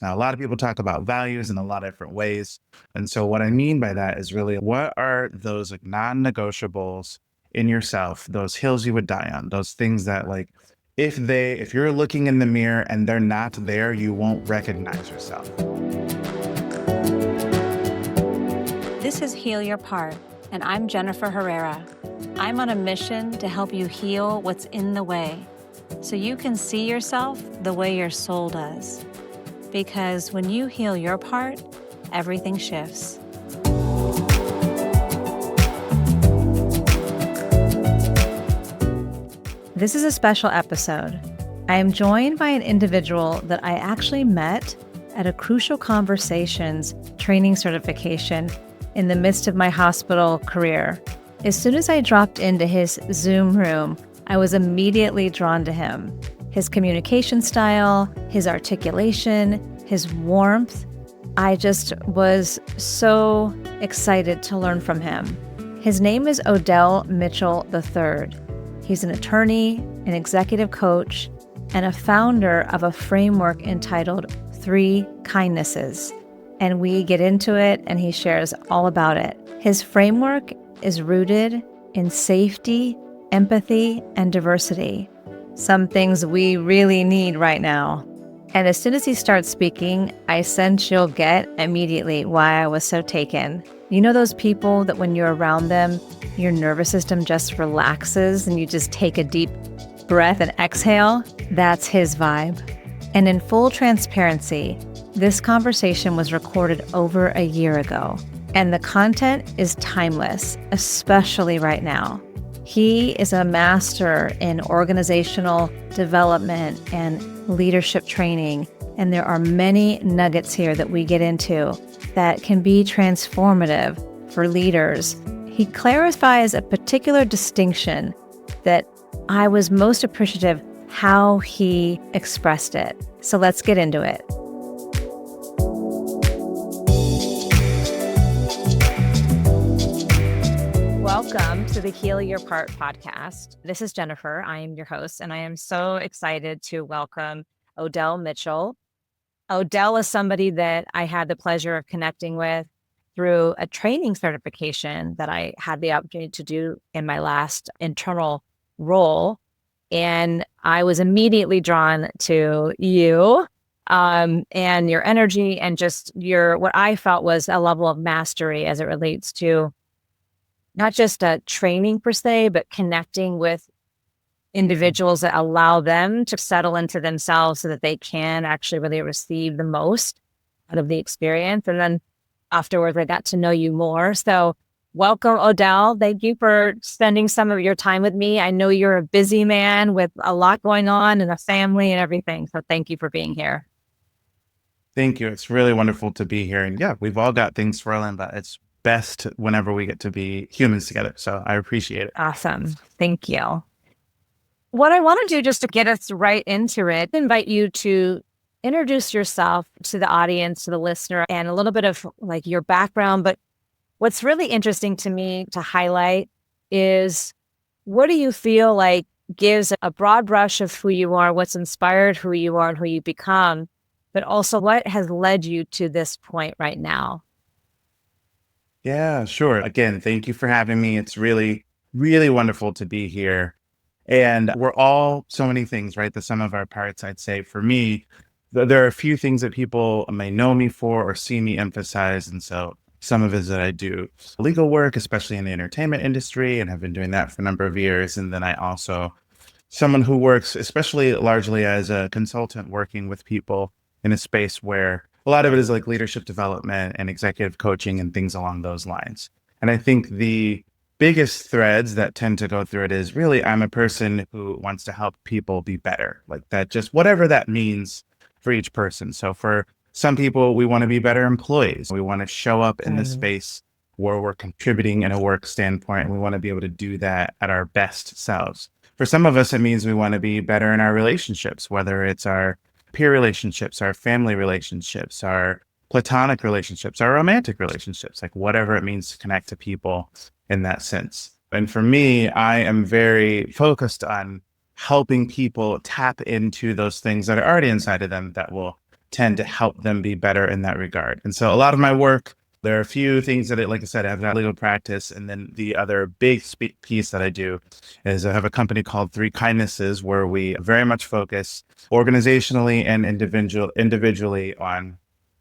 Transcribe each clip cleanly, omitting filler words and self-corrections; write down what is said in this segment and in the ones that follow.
Now, a lot of people talk about values in a lot of different ways. And so what I mean by that is really what are those like non-negotiables in yourself, those hills you would die on, those things that like if you're looking in the mirror and they're not there, you won't recognize yourself. This is Heal Your Part, and I'm Jennifer Herrera. I'm on a mission to help you heal what's in the way so you can see yourself the way your soul does. Because when you heal your part, everything shifts. This is a special episode. I am joined by an individual that I actually met at a Crucial Conversations training certification in the midst of my hospital career. As soon as I dropped into his Zoom room, I was immediately drawn to him. His communication style, his articulation, his warmth. I just was so excited to learn from him. His name is Odell Mitchell III. He's an attorney, an executive coach, and a founder of a framework entitled 3 Kindnesses. And we get into it, and he shares all about it. His framework is rooted in safety, empathy, and diversity. Some things we really need right now. And as soon as he starts speaking, I sense you'll get immediately why I was so taken. You know those people that when you're around them, your nervous system just relaxes and you just take a deep breath and exhale? That's his vibe. And in full transparency, this conversation was recorded over a year ago, and the content is timeless, especially right now. He is a master in organizational development and leadership training, and there are many nuggets here that we get into that can be transformative for leaders. He clarifies a particular distinction that I was most appreciative how he expressed it. So let's get into it. Welcome to the Heal Your Part podcast. This is Jennifer. I am your host, and I am so excited to welcome Odell Mitchell. Odell is somebody that I had the pleasure of connecting with through a training certification that I had the opportunity to do in my last internal role. And I was immediately drawn to you and your energy and just what I felt was a level of mastery as it relates to not just a training per se, but connecting with individuals that allow them to settle into themselves so that they can actually really receive the most out of the experience. And then afterwards, I got to know you more. So welcome, Odell. Thank you for spending some of your time with me. I know you're a busy man with a lot going on and a family and everything. So thank you for being here. Thank you. It's really wonderful to be here. And yeah, we've all got things swirling, but it's best whenever we get to be humans together. So I appreciate it. Awesome. Thank you. What I want to do just to get us right into it, invite you to introduce yourself to the audience, to the listener, and a little bit of like your background. But what's really interesting to me to highlight is what do you feel like gives a broad brush of who you are, what's inspired who you are and who you become, but also what has led you to this point right now? Yeah, sure. Again, thank you for having me. It's really, really wonderful to be here. And we're all so many things, right? The sum of our parts, I'd say. For me, there are a few things that people may know me for or see me emphasize. And so some of it is that I do legal work, especially in the entertainment industry, and have been doing that for a number of years. And then I also, someone who works, especially largely as a consultant, working with people in a space where a lot of it is like leadership development and executive coaching and things along those lines. And I think the biggest threads that tend to go through it is really I'm a person who wants to help people be better, like that, just whatever that means for each person. So for some people, we want to be better employees. We want to show up in the space where we're contributing in a work standpoint. And we want to be able to do that at our best selves. For some of us, it means we want to be better in our relationships, whether it's our peer relationships, our family relationships, our platonic relationships, our romantic relationships, like whatever it means to connect to people in that sense. And for me, I am very focused on helping people tap into those things that are already inside of them that will tend to help them be better in that regard. And so a lot of my work, there are a few things that, like I said, I have that legal practice. And then the other big piece that I do is I have a company called Three Kindnesses, where we very much focus organizationally and individually on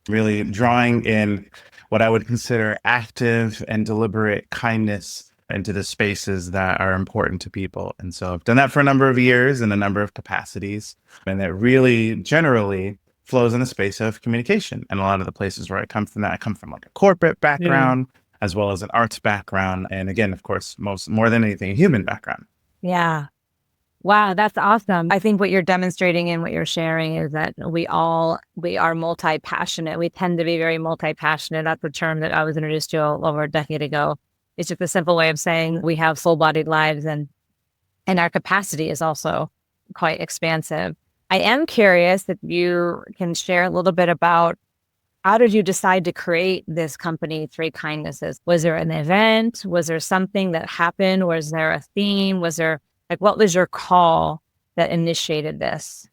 really drawing in what I would consider active and deliberate kindness into the spaces that are important to people. And so I've done that for a number of years in a number of capacities. And that really generally flows in the space of communication. And a lot of the places where I come from, I come from like a corporate background, as well as an arts background. And again, of course, more than anything, a human background. Yeah. Wow, that's awesome. I think what you're demonstrating and what you're sharing is that we are multi-passionate. We tend to be very multi-passionate. That's a term that I was introduced to over a decade ago. It's just a simple way of saying we have full-bodied lives, and our capacity is also quite expansive. I am curious if you can share a little bit about, how did you decide to create this company, Three Kindnesses? Was there an event? Was there something that happened? Was there a theme? What was your call that initiated this?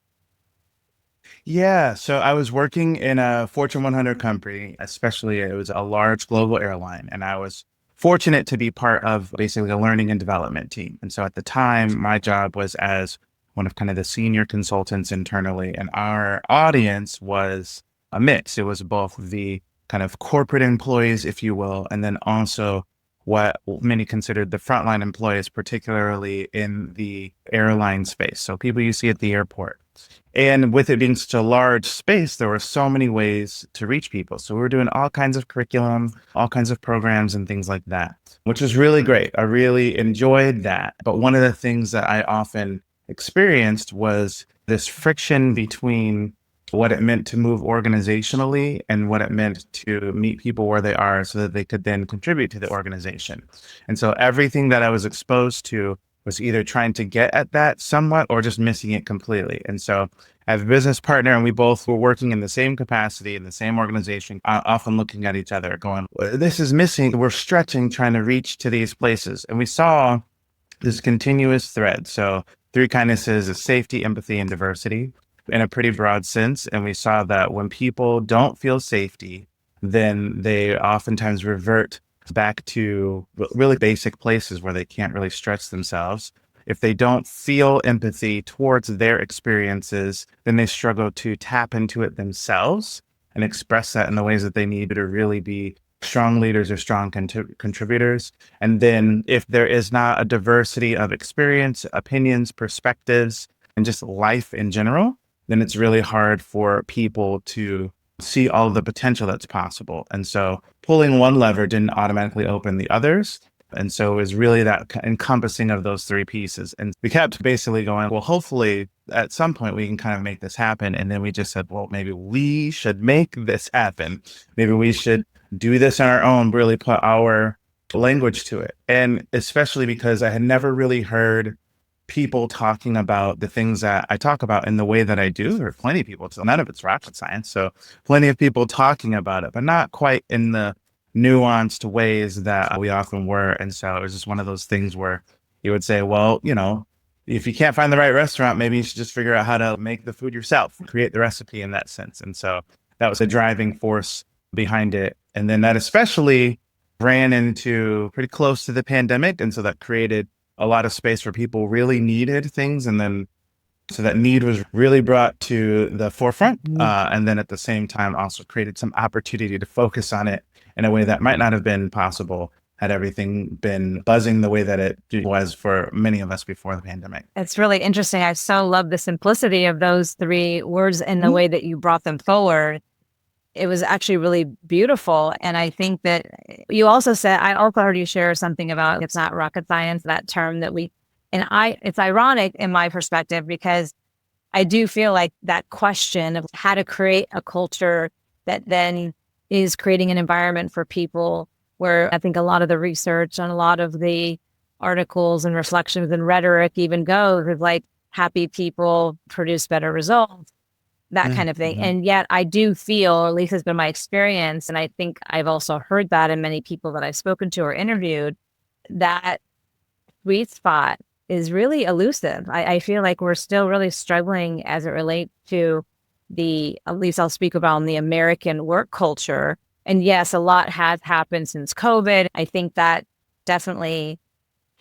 Yeah, so I was working in a Fortune 100 company, especially it was a large global airline, and I was fortunate to be part of basically a learning and development team. And so at the time, my job was as one of kind of the senior consultants internally, and our audience was a mix. It was both the kind of corporate employees, if you will, and then also what many considered the frontline employees, particularly in the airline space. So people you see at the airport. And with it being such a large space, there were so many ways to reach people. So we were doing all kinds of curriculum, all kinds of programs and things like that, which was really great. I really enjoyed that. But one of the things that I often experienced was this friction between what it meant to move organizationally and what it meant to meet people where they are so that they could then contribute to the organization. And so everything that I was exposed to was either trying to get at that somewhat or just missing it completely. And so I have a business partner, and we both were working in the same capacity in the same organization, often looking at each other going, this is missing. We're stretching, trying to reach to these places. And we saw this continuous thread. So Three Kindnesses is safety, empathy, and diversity in a pretty broad sense. And we saw that when people don't feel safety, then they oftentimes revert back to really basic places where they can't really stretch themselves. If they don't feel empathy towards their experiences, then they struggle to tap into it themselves and express that in the ways that they need to really be strong leaders or strong contributors. And then if there is not a diversity of experience, opinions, perspectives, and just life in general, then it's really hard for people to see all of the potential that's possible. And so pulling one lever didn't automatically open the others. And so it was really that encompassing of those three pieces. And we kept basically going, well, hopefully at some point we can kind of make this happen. And then we just said, well, maybe we should make this happen. Maybe we should do this on our own, really put our language to it. And especially because I had never really heard people talking about the things that I talk about in the way that I do. There are plenty of people, so none of it's rocket science. So plenty of people talking about it, but not quite in the nuanced ways that we often were. And so it was just one of those things where you would say, well, if you can't find the right restaurant, maybe you should just figure out how to make the food yourself, create the recipe in that sense. And so that was a driving force behind it. And then that especially ran into pretty close to the pandemic. And so that created a lot of space where people really needed things. And then so that need was really brought to the forefront. And then at the same time, also created some opportunity to focus on it in a way that might not have been possible had everything been buzzing the way that it was for many of us before the pandemic. It's really interesting. I so love the simplicity of those three words and the way that you brought them forward. It was actually really beautiful. And I think that you also said, I also heard you share something about it's not rocket science, that term that it's ironic in my perspective, because I do feel like that question of how to create a culture that then is creating an environment for people, where I think a lot of the research and a lot of the articles and reflections and rhetoric even goes with like happy people produce better results, that kind of thing. And yet I do feel, or at least has been my experience, and I think I've also heard that in many people that I've spoken to or interviewed, that sweet spot is really elusive. I feel like we're still really struggling as it relates to at least I'll speak about the American work culture. And yes, a lot has happened since COVID. I think that definitely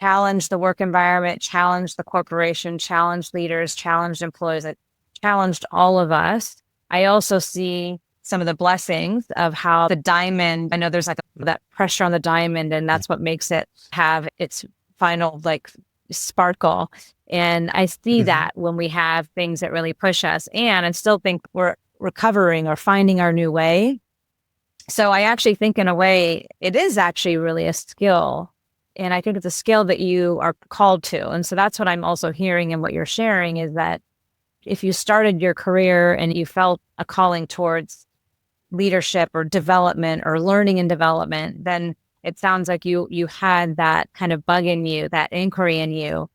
challenged the work environment, challenged the corporation, challenged leaders, challenged employees, it challenged all of us. I also see some of the blessings of how the diamond, I know there's like that pressure on the diamond, and that's what makes it have its final like sparkle. And I see Mhm. that when we have things that really push us. And I still think we're recovering or finding our new way. So I actually think in a way it is actually really a skill. And I think it's a skill that you are called to. And so that's what I'm also hearing and what you're sharing is that if you started your career and you felt a calling towards leadership or development or learning and development, then it sounds like you had that kind of bug in you, that inquiry in you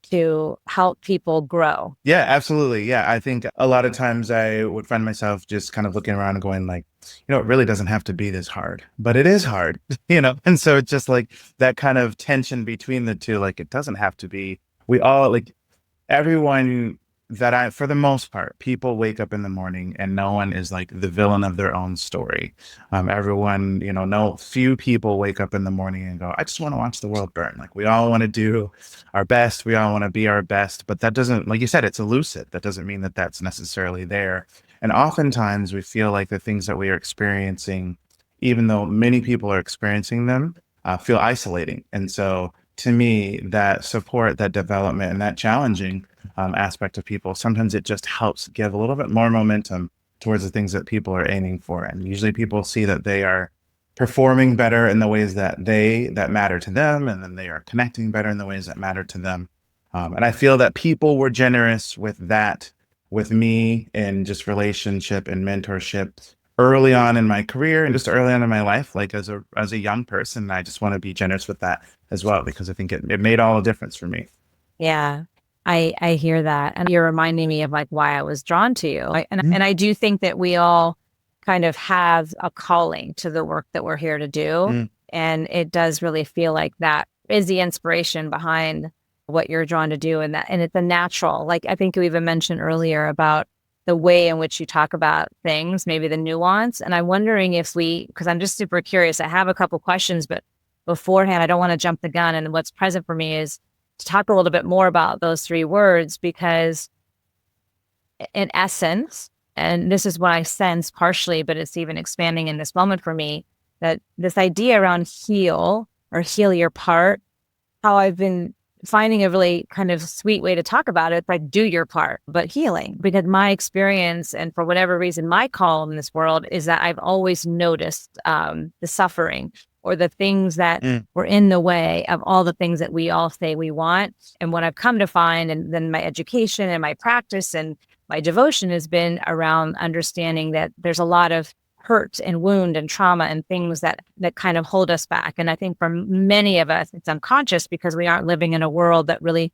to help people grow. Yeah, absolutely. Yeah, I think a lot of times I would find myself just kind of looking around and going like, it really doesn't have to be this hard, but it is hard, And so it's just like that kind of tension between the two. Like it doesn't have to be. We all like everyone that for the most part, people wake up in the morning and no one is like the villain of their own story. Everyone, no few people wake up in the morning and go, I just want to watch the world burn. Like we all want to do our best. We all want to be our best, but that doesn't, like you said, it's elusive. That doesn't mean that that's necessarily there. And oftentimes we feel like the things that we are experiencing, even though many people are experiencing them, feel isolating. And so to me, that support, that development, and that challenging aspect of people, sometimes it just helps give a little bit more momentum towards the things that people are aiming for. And usually people see that they are performing better in the ways that matter to them, and then they are connecting better in the ways that matter to them. And I feel that people were generous with that, with me, in just relationship and mentorship early on in my career and just early on in my life, like as a young person. I just want to be generous with that as well because I think it made all the difference for me. Yeah. I hear that. And you're reminding me of like why I was drawn to you. And Mhm. I do think that we all kind of have a calling to the work that we're here to do. Mm, And it does really feel like that is the inspiration behind what you're drawn to do. And it's a natural, like I think you even mentioned earlier about the way in which you talk about things, maybe the nuance. And I'm wondering if because I'm just super curious, I have a couple questions, but beforehand, I don't want to jump the gun. And what's present for me is to talk a little bit more about those three words because in essence, and this is what I sense partially, but it's even expanding in this moment for me, that this idea around heal or heal your part, how I've been finding a really kind of sweet way to talk about it, like do your part, but healing. Because my experience, and for whatever reason, my call in this world is that I've always noticed the suffering or the things that mm, were in the way of all the things that we all say we want. And what I've come to find, and then my education and my practice and my devotion has been around understanding that there's a lot of hurt and wound and trauma and things that kind of hold us back. And I think for many of us, it's unconscious because we aren't living in a world that really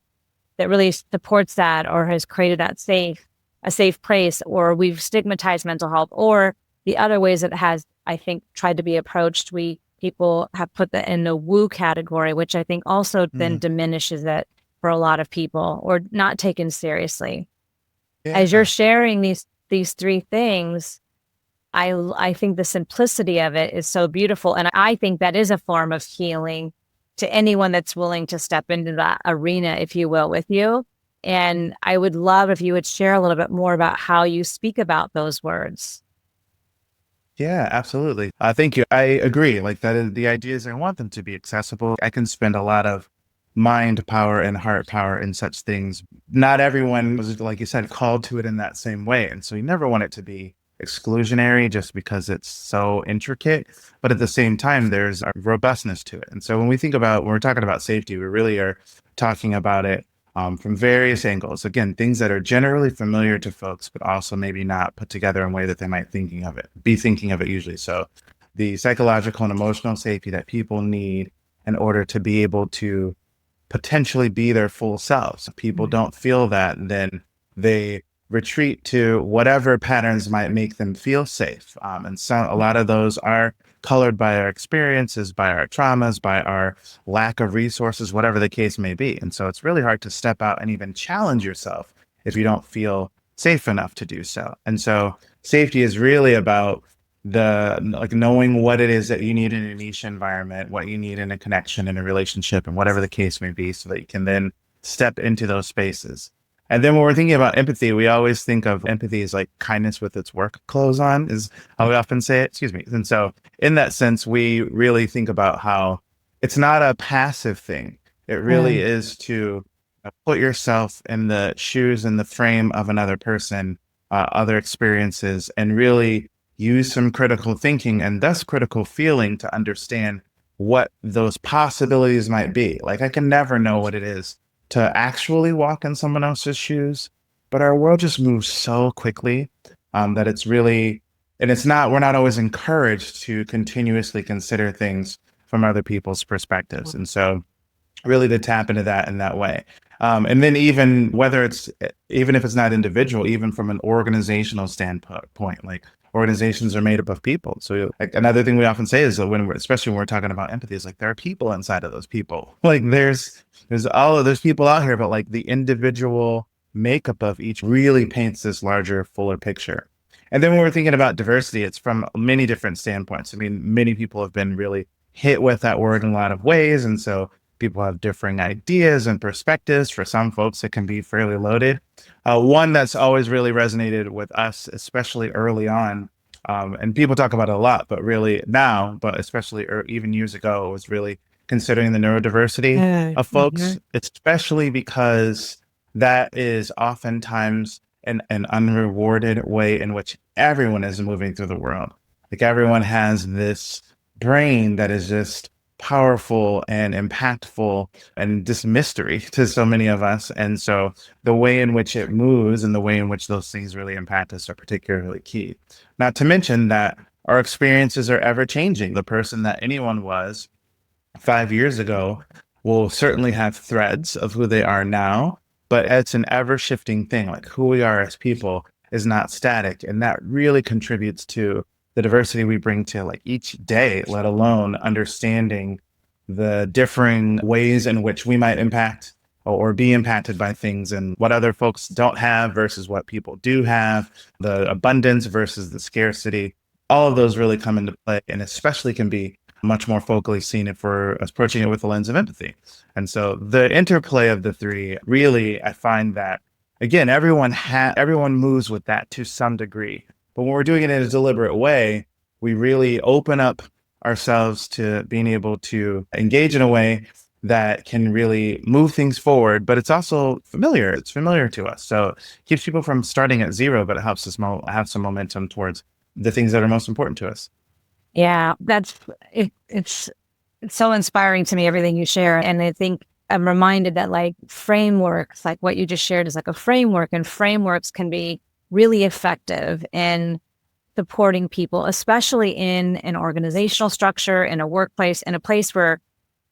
supports that or has created a safe place, or we've stigmatized mental health, or the other ways it has, I think, tried to be approached. People have put that in the woo category, which I think also then mm. diminishes it for a lot of people or not taken seriously. As you're Yeah. sharing these three things, I think the simplicity of it is so beautiful. And I think that is a form of healing to anyone that's willing to step into that arena, if you will, with you. And I would love if you would share a little bit more about how you speak about those words. Yeah, absolutely. Thank you. I agree. Like that is the idea is I want them to be accessible. I can spend a lot of mind power and heart power in such things. Not everyone was, like you said, called to it in that same way. And so you never want it to be exclusionary just because it's so intricate. But at the same time, there's a robustness to it. And so when we're talking about safety, we really are talking about it from various angles. Again, things that are generally familiar to folks, but also maybe not put together in a way that they might be thinking of it usually. So the psychological and emotional safety that people need in order to be able to potentially be their full selves. If people Mhm. don't feel that, then they retreat to whatever patterns might make them feel safe. And so a lot of those are colored by our experiences, by our traumas, by our lack of resources, whatever the case may be. And so it's really hard to step out and even challenge yourself if you don't feel safe enough to do so. And so safety is really about the like knowing what it is that you need in a niche environment, what you need in a connection, in a relationship, and whatever the case may be, so that you can then step into those spaces. And then when we're thinking about empathy, we always think of empathy as like kindness with its work clothes on, is how we often say it. Excuse me. And so, in that sense, we really think about how it's not a passive thing. It really Mm. is to put yourself in the shoes and the frame of another person, other experiences, and really use some critical thinking and thus critical feeling to understand what those possibilities might be. Like, I can never know what it is to actually walk in someone else's shoes, but our world just moves so quickly that it's really, and it's not, we're not always encouraged to continuously consider things from other people's perspectives. And so, really to tap into that in that way. And then even whether it's even if it's not individual, even from an organizational standpoint, like organizations are made up of people. So like another thing we often say is that especially when we're talking about empathy, is like there are people inside of those people. Like there's people out here, but like the individual makeup of each really paints this larger, fuller picture. And then when we're thinking about diversity, it's from many different standpoints. I mean, many people have been really hit with that word in a lot of ways. And so people have differing ideas and perspectives. For some folks, it can be fairly loaded. One that's always really resonated with us, especially early on, and people talk about it a lot, but really now, but especially or even years ago, was really considering the neurodiversity of folks, Mhm. especially because that is oftentimes an unrewarded way in which everyone is moving through the world. Like everyone has this brain that is just powerful and impactful and just mystery to so many of us. And so the way in which it moves and the way in which those things really impact us are particularly key. Not to mention that our experiences are ever changing. The person that anyone was 5 years ago will certainly have threads of who they are now, but it's an ever shifting thing. Like who we are as people is not static. And that really contributes to the diversity we bring to like each day, let alone understanding the differing ways in which we might impact or be impacted by things and what other folks don't have versus what people do have, the abundance versus the scarcity. All of those really come into play and especially can be much more focally seen if we're approaching it with a lens of empathy. And so the interplay of the three, really, I find that again, everyone moves with that to some degree. But when we're doing it in a deliberate way, we really open up ourselves to being able to engage in a way that can really move things forward, but it's also familiar. It's familiar to us. So it keeps people from starting at zero, but it helps us have some momentum towards the things that are most important to us. Yeah, it's so inspiring to me, everything you share. And I think I'm reminded that like frameworks, like what you just shared is like a framework, and frameworks can be really effective in supporting people, especially in an organizational structure, in a workplace, in a place where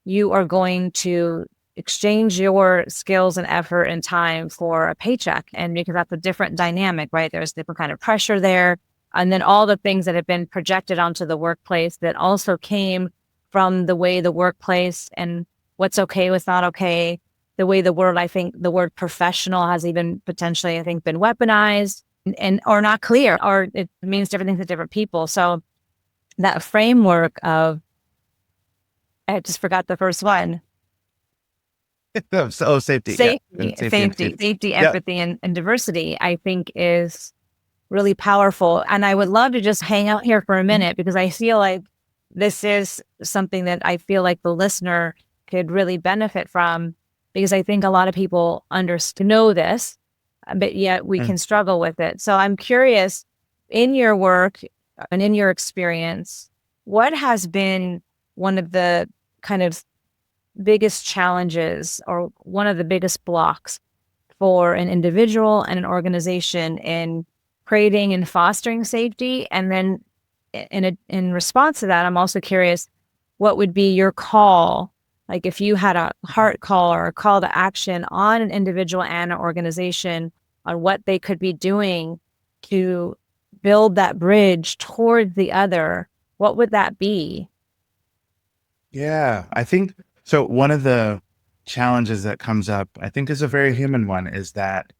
you are going to exchange your skills and effort and time for a paycheck. And because that's a different dynamic, right? There's different kind of pressure there. And then all the things that have been projected onto the workplace that also came from the way the workplace and what's okay, what's not okay, the way the word, I think the word professional has even potentially, I think, been weaponized and or not clear, or it means different things to different people. So that framework of, I just forgot the first one. So safety, yeah, Safety, and safety safety, empathy. safety, Yeah. empathy, and diversity, I think is really powerful. And I would love to just hang out here for a minute because I feel like this is something that I feel like the listener could really benefit from, because I think a lot of people know this, but yet we Mm. can struggle with it. So I'm curious, in your work and in your experience, what has been one of the kind of biggest challenges or one of the biggest blocks for an individual and an organization in creating and fostering safety? And then in response to that, I'm also curious, what would be your call? Like if you had a heart call or a call to action on an individual and an organization on what they could be doing to build that bridge toward the other, what would that be? Yeah, I think so. One of the challenges that comes up, I think, is a very human one, is that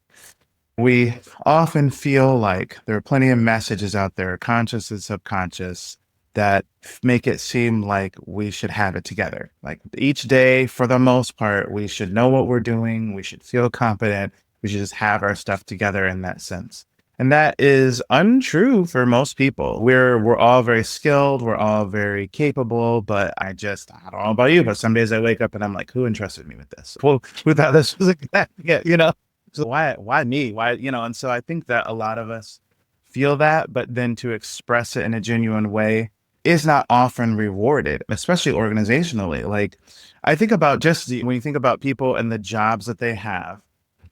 We often feel like there are plenty of messages out there, conscious and subconscious, that make it seem like we should have it together. Like each day, for the most part, we should know what we're doing. We should feel confident. We should just have our stuff together in that sense. And that is untrue for most people. We're all very skilled, we're all very capable, but I don't know about you, but some days I wake up and I'm like, who entrusted me with this? Well, who thought this was a good idea, So why me? Why, and so I think that a lot of us feel that, but then to express it in a genuine way is not often rewarded, especially organizationally. Like I think about when you think about people and the jobs that they have,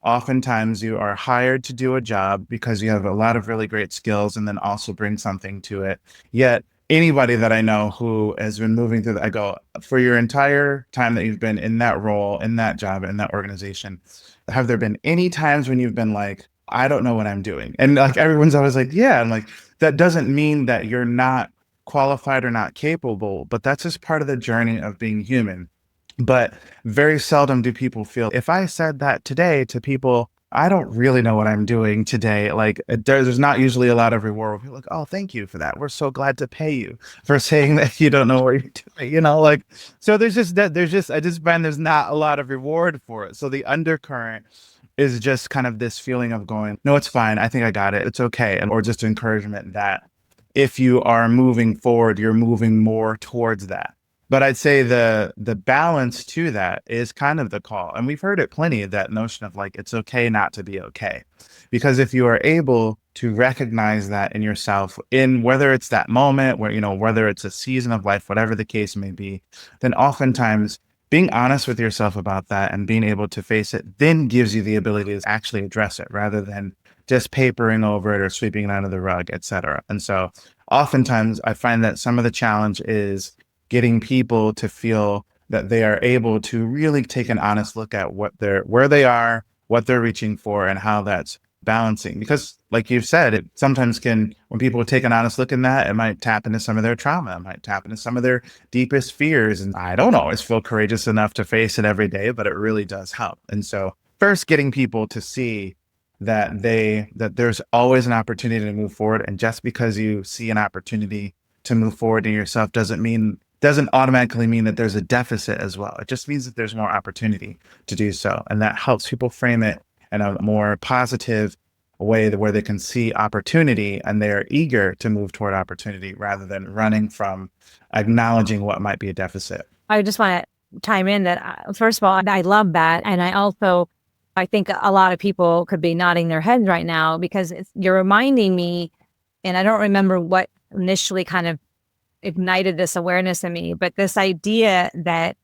oftentimes you are hired to do a job because you have a lot of really great skills and then also bring something to it. Yet anybody that I know who has been moving through I go, for your entire time that you've been in that role, in that job, in that organization, have there been any times when you've been like, I don't know what I'm doing? And like everyone's always like, yeah. And like, that doesn't mean that you're not qualified or not capable, but that's just part of the journey of being human. But very seldom do people feel, if I said that today to people, I don't really know what I'm doing today. Like there's not usually a lot of reward where people are like, oh, thank you for that. We're so glad to pay you for saying that you don't know what you're doing, like, so I just find there's not a lot of reward for it. So the undercurrent is just kind of this feeling of going, no, it's fine. I think I got it. It's okay. And, or just encouragement that if you are moving forward, you're moving more towards that. But I'd say the balance to that is kind of the call. And we've heard it plenty, that notion of like, it's okay not to be okay. Because if you are able to recognize that in yourself, in whether it's that moment where, whether it's a season of life, whatever the case may be, then oftentimes being honest with yourself about that and being able to face it then gives you the ability to actually address it rather than just papering over it or sweeping it under the rug, et cetera. And so oftentimes I find that some of the challenge is getting people to feel that they are able to really take an honest look at where they are, what they're reaching for, and how that's balancing. Because like you've said, it sometimes when people take an honest look in that, it might tap into some of their trauma, it might tap into some of their deepest fears. And I don't always feel courageous enough to face it every day, but it really does help. And so first getting people to see that there's always an opportunity to move forward. And just because you see an opportunity to move forward in yourself doesn't automatically mean that there's a deficit as well. It just means that there's more opportunity to do so. And that helps people frame it in a more positive way where they can see opportunity and they're eager to move toward opportunity rather than running from acknowledging what might be a deficit. I just want to chime in that, first of all, I love that. And I think a lot of people could be nodding their heads right now because you're reminding me, and I don't remember what initially kind of ignited this awareness in me, but this idea that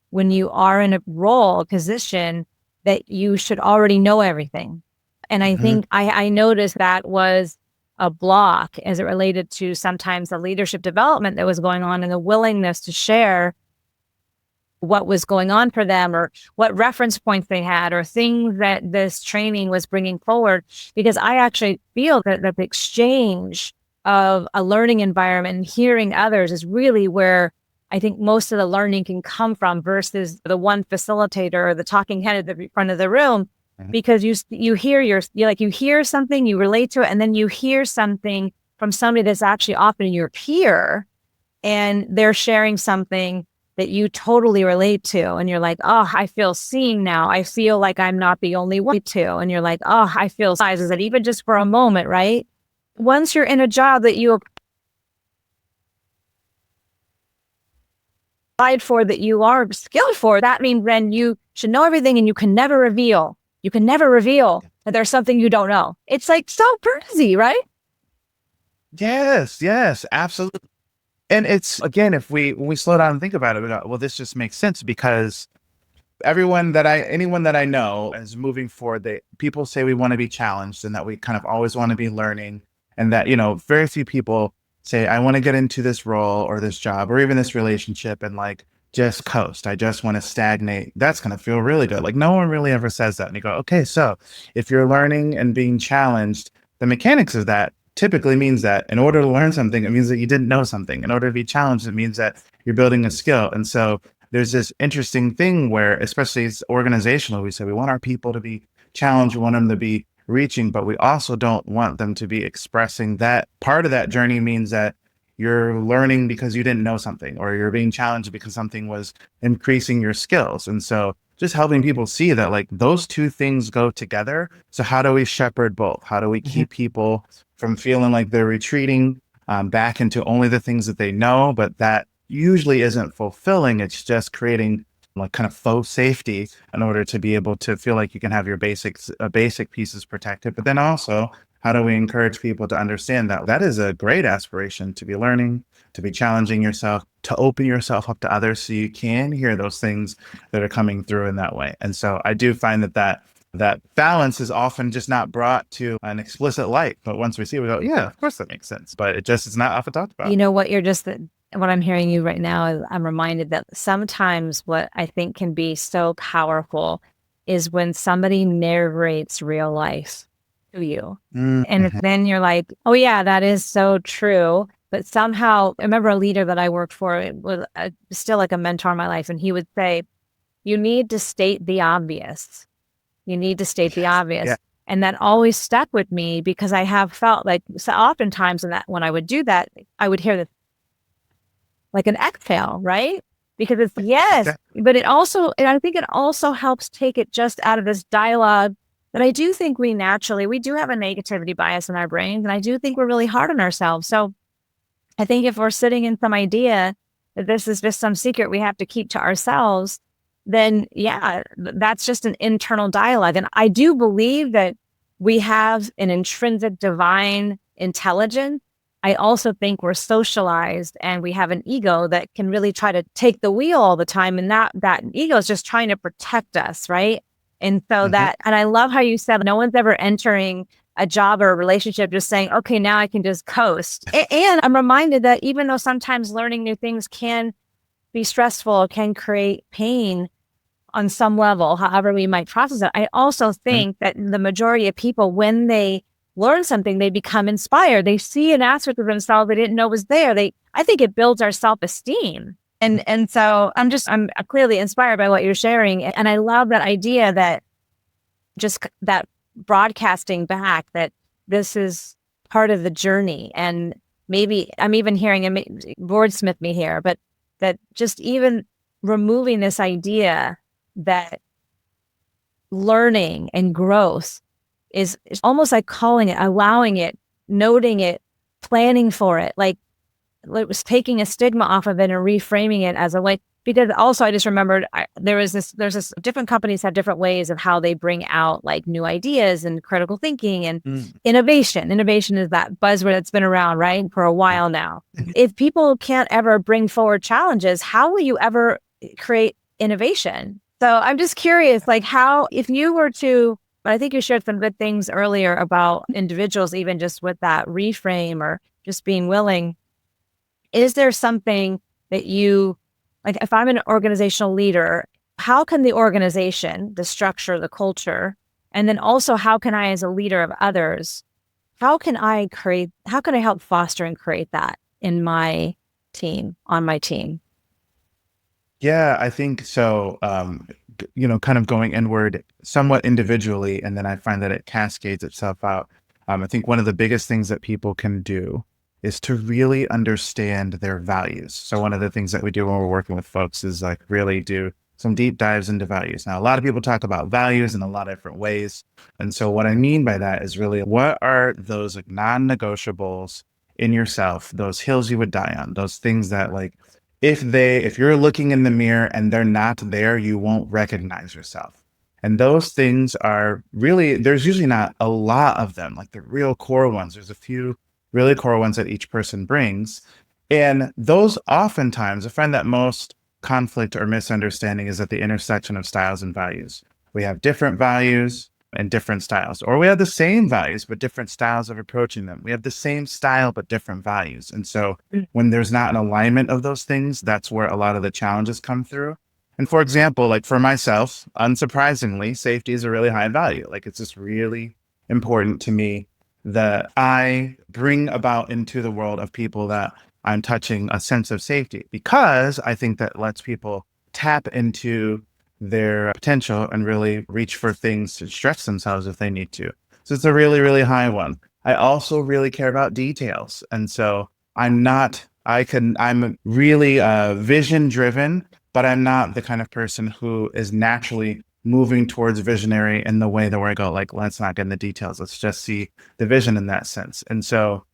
when you are in a role, position, that you should already know everything. And I think I noticed that was a block as it related to sometimes the leadership development that was going on and the willingness to share what was going on for them or what reference points they had or things that this training was bringing forward. Because I actually feel that the exchange of a learning environment and hearing others is really where I think most of the learning can come from versus the one facilitator or the talking head at the front of the room. Because you hear something, you relate to it, and then you hear something from somebody that's actually often your peer, and they're sharing something that you totally relate to. And you're like, oh, I feel seen now. I feel like I'm not the only one to. And you're like, oh, I feel sizes that even just for a moment, right? Once you're in a job that you applied for, that you are skilled for, that means then you should know everything and you can never reveal that there's something you don't know. It's like so crazy, right? Yes, absolutely. And it's, again, when we slow down and think about it, we go, well, this just makes sense because anyone that I know is moving forward, people say we want to be challenged and that we kind of always want to be learning, and that, very few people say, I want to get into this role or this job or even this relationship and like just coast. I just want to stagnate. That's going to feel really good. Like no one really ever says that. And you go, okay, so if you're learning and being challenged, the mechanics of that typically means that in order to learn something, it means that you didn't know something. In order to be challenged, it means that you're building a skill. And so there's this interesting thing where, especially it's organizational, we say we want our people to be challenged. We want them to be reaching, but we also don't want them to be expressing that. Part of that journey means that you're learning because you didn't know something, or you're being challenged because something was increasing your skills. And so just helping people see that like those two things go together. So how do we shepherd both? How do we keep people from feeling like they're retreating back into only the things that they know, but that usually isn't fulfilling. It's just creating like kind of faux safety in order to be able to feel like you can have your basic pieces protected. But then also, how do we encourage people to understand that that is a great aspiration, to be learning, to be challenging yourself, to open yourself up to others so you can hear those things that are coming through in that way. And so I do find that balance is often just not brought to an explicit light. But once we see it, we go, yeah, of course that makes sense. But it just is not often talked about. You know what what I'm hearing you right now is I'm reminded that sometimes what I think can be so powerful is when somebody narrates real life to you. And Mm-hmm. then you're like, oh yeah, that is so true. But somehow, I remember a leader that I worked for, it was still like a mentor in my life. And he would say, you need to state the obvious. You need to state the Yes. Yeah. obvious. And that always stuck with me because I have felt like so oftentimes when I would do that, I would hear this like an exhale, right? Because it's yes, Yeah. but and I think it also helps take it just out of this dialogue that I do think we do have a negativity bias in our brains. And I do think we're really hard on ourselves. So I think if we're sitting in some idea that this is just some secret we have to keep to ourselves, then yeah, that's just an internal dialogue. And I do believe that we have an intrinsic divine intelligence. I also think we're socialized and we have an ego that can really try to take the wheel all the time. And that ego is just trying to protect us, right? And so Mm-hmm. and I love how you said no one's ever entering a job or a relationship just saying, okay, now I can just coast. And I'm reminded that even though sometimes learning new things can be stressful, can create pain on some level, however we might process it, I also think that the majority of people, when they learn something, they become inspired. They see an aspect of themselves they didn't know was there. I think it builds our self-esteem. And so I'm clearly inspired by what you're sharing. And I love that idea that just that broadcasting back that this is part of the journey. And maybe I'm even hearing wordsmith me here, but that just even removing this idea that learning and growth is almost like calling it, allowing it, noting it, planning for it. Like it was taking a stigma off of it and reframing it as a way. Because also I just remembered there's this different companies have different ways of how they bring out like new ideas and critical thinking and Mm-hmm. innovation. Innovation is that buzzword that's been around, right, for a while now. If people can't ever bring forward challenges, how will you ever create innovation? So I'm just curious, like how, if you were to, I think you shared some good things earlier about individuals, even just with that reframe or just being willing. Is there something that like if I'm an organizational leader, how can the organization, the structure, the culture, and then also how can I as a leader of others, how can I help foster and create that in my team, on my team? Yeah, I think so. Kind of going inward somewhat individually, and then I find that it cascades itself out. I think one of the biggest things that people can do is to really understand their values. So one of the things that we do when we're working with folks is like really do some deep dives into values. Now, a lot of people talk about values in a lot of different ways. And so what I mean by that is really what are those like non-negotiables in yourself, those hills you would die on, those things that like if you're looking in the mirror and they're not there, you won't recognize yourself. And those things are really, there's usually not a lot of them, like the real core ones. There's a few really core ones that each person brings. And those oftentimes, I find that most conflict or misunderstanding is at the intersection of styles and values. We have different values and different styles, or we have the same values, but different styles of approaching them. We have the same style, but different values. And so when there's not an alignment of those things, that's where a lot of the challenges come through. And for example, like for myself, unsurprisingly, safety is a really high value. Like it's just really important to me that I bring about into the world of people that I'm touching a sense of safety, because I think that lets people tap into their potential and really reach for things to stretch themselves if they need to. So it's a really, really high one. I also really care about details. And so I'm really vision driven, but I'm not the kind of person who is naturally moving towards visionary in the way that where I go, like, let's not get in the details. Let's just see the vision in that sense. And so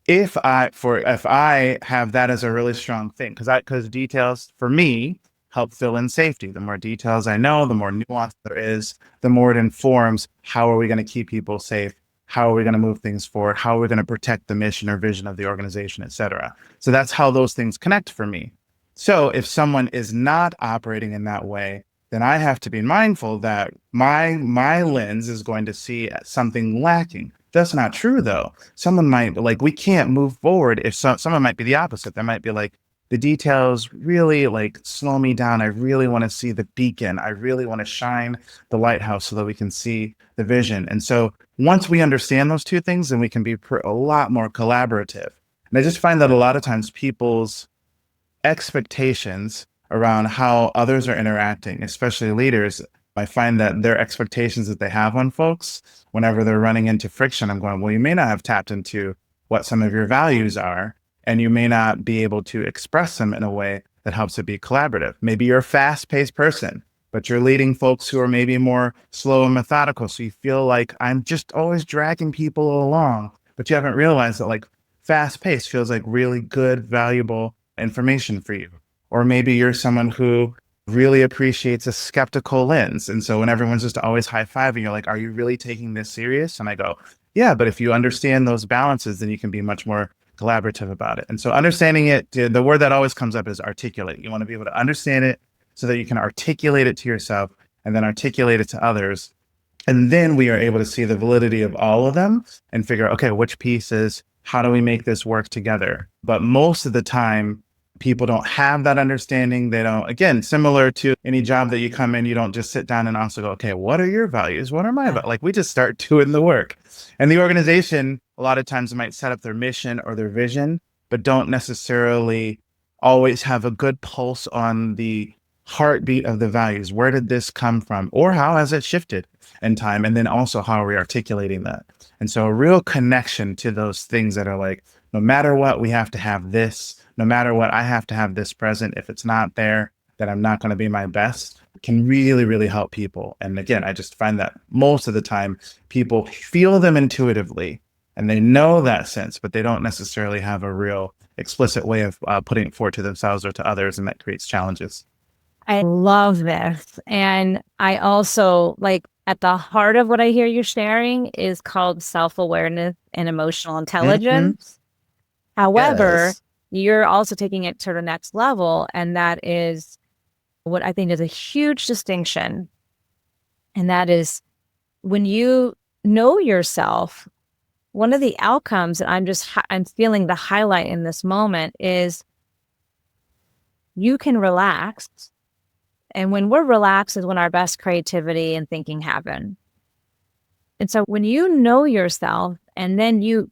if I have that as a really strong thing, because details for me help fill in safety. The more details I know, the more nuance there is, the more it informs how are we going to keep people safe, how are we going to move things forward, how are we going to protect the mission or vision of the organization, et cetera. So that's how those things connect for me. So if someone is not operating in that way, then I have to be mindful that my lens is going to see something lacking. That's not true though. Someone might like we can't move forward if someone might be the opposite. They might be like the details really like slow me down. I really want to see the beacon. I really want to shine the lighthouse so that we can see the vision. And so once we understand those two things, then we can be a lot more collaborative. And I just find that a lot of times people's expectations around how others are interacting, especially leaders, I find that their expectations that they have on folks, whenever they're running into friction, I'm going, well, you may not have tapped into what some of your values are, and you may not be able to express them in a way that helps it be collaborative. Maybe you're a fast paced person, but you're leading folks who are maybe more slow and methodical. So you feel like I'm just always dragging people along, but you haven't realized that like fast paced feels like really good, valuable information for you. Or maybe you're someone who really appreciates a skeptical lens. And so when everyone's just always high fiving, you're like, are you really taking this serious? And I go, yeah, but if you understand those balances, then you can be much more collaborative about it. And so understanding it, the word that always comes up is articulate. You want to be able to understand it so that you can articulate it to yourself and then articulate it to others. And then we are able to see the validity of all of them and figure out, okay, which pieces, how do we make this work together? But most of the time, people don't have that understanding. They don't, again, similar to any job that you come in, you don't just sit down and also go, okay, what are your values? What are my values? Like we just start doing the work. And the organization, a lot of times might set up their mission or their vision, but don't necessarily always have a good pulse on the heartbeat of the values. Where did this come from? Or how has it shifted in time? And then also how are we articulating that? And so a real connection to those things that are like, no matter what, we have to have this. No matter what, I have to have this present. If it's not there, then I'm not going to be my best. It can really, really help people. And again, I just find that most of the time people feel them intuitively and they know that sense, but they don't necessarily have a real explicit way of putting it forward to themselves or to others. And that creates challenges. I love this. And I also like at the heart of what I hear you sharing is called self-awareness and emotional Mm-hmm. intelligence. However, Yes. you're also taking it to the next level. And that is what I think is a huge distinction. And that is when you know yourself, one of the outcomes that I'm feeling the highlight in this moment is you can relax. And when we're relaxed is when our best creativity and thinking happen. And so when you know yourself, and then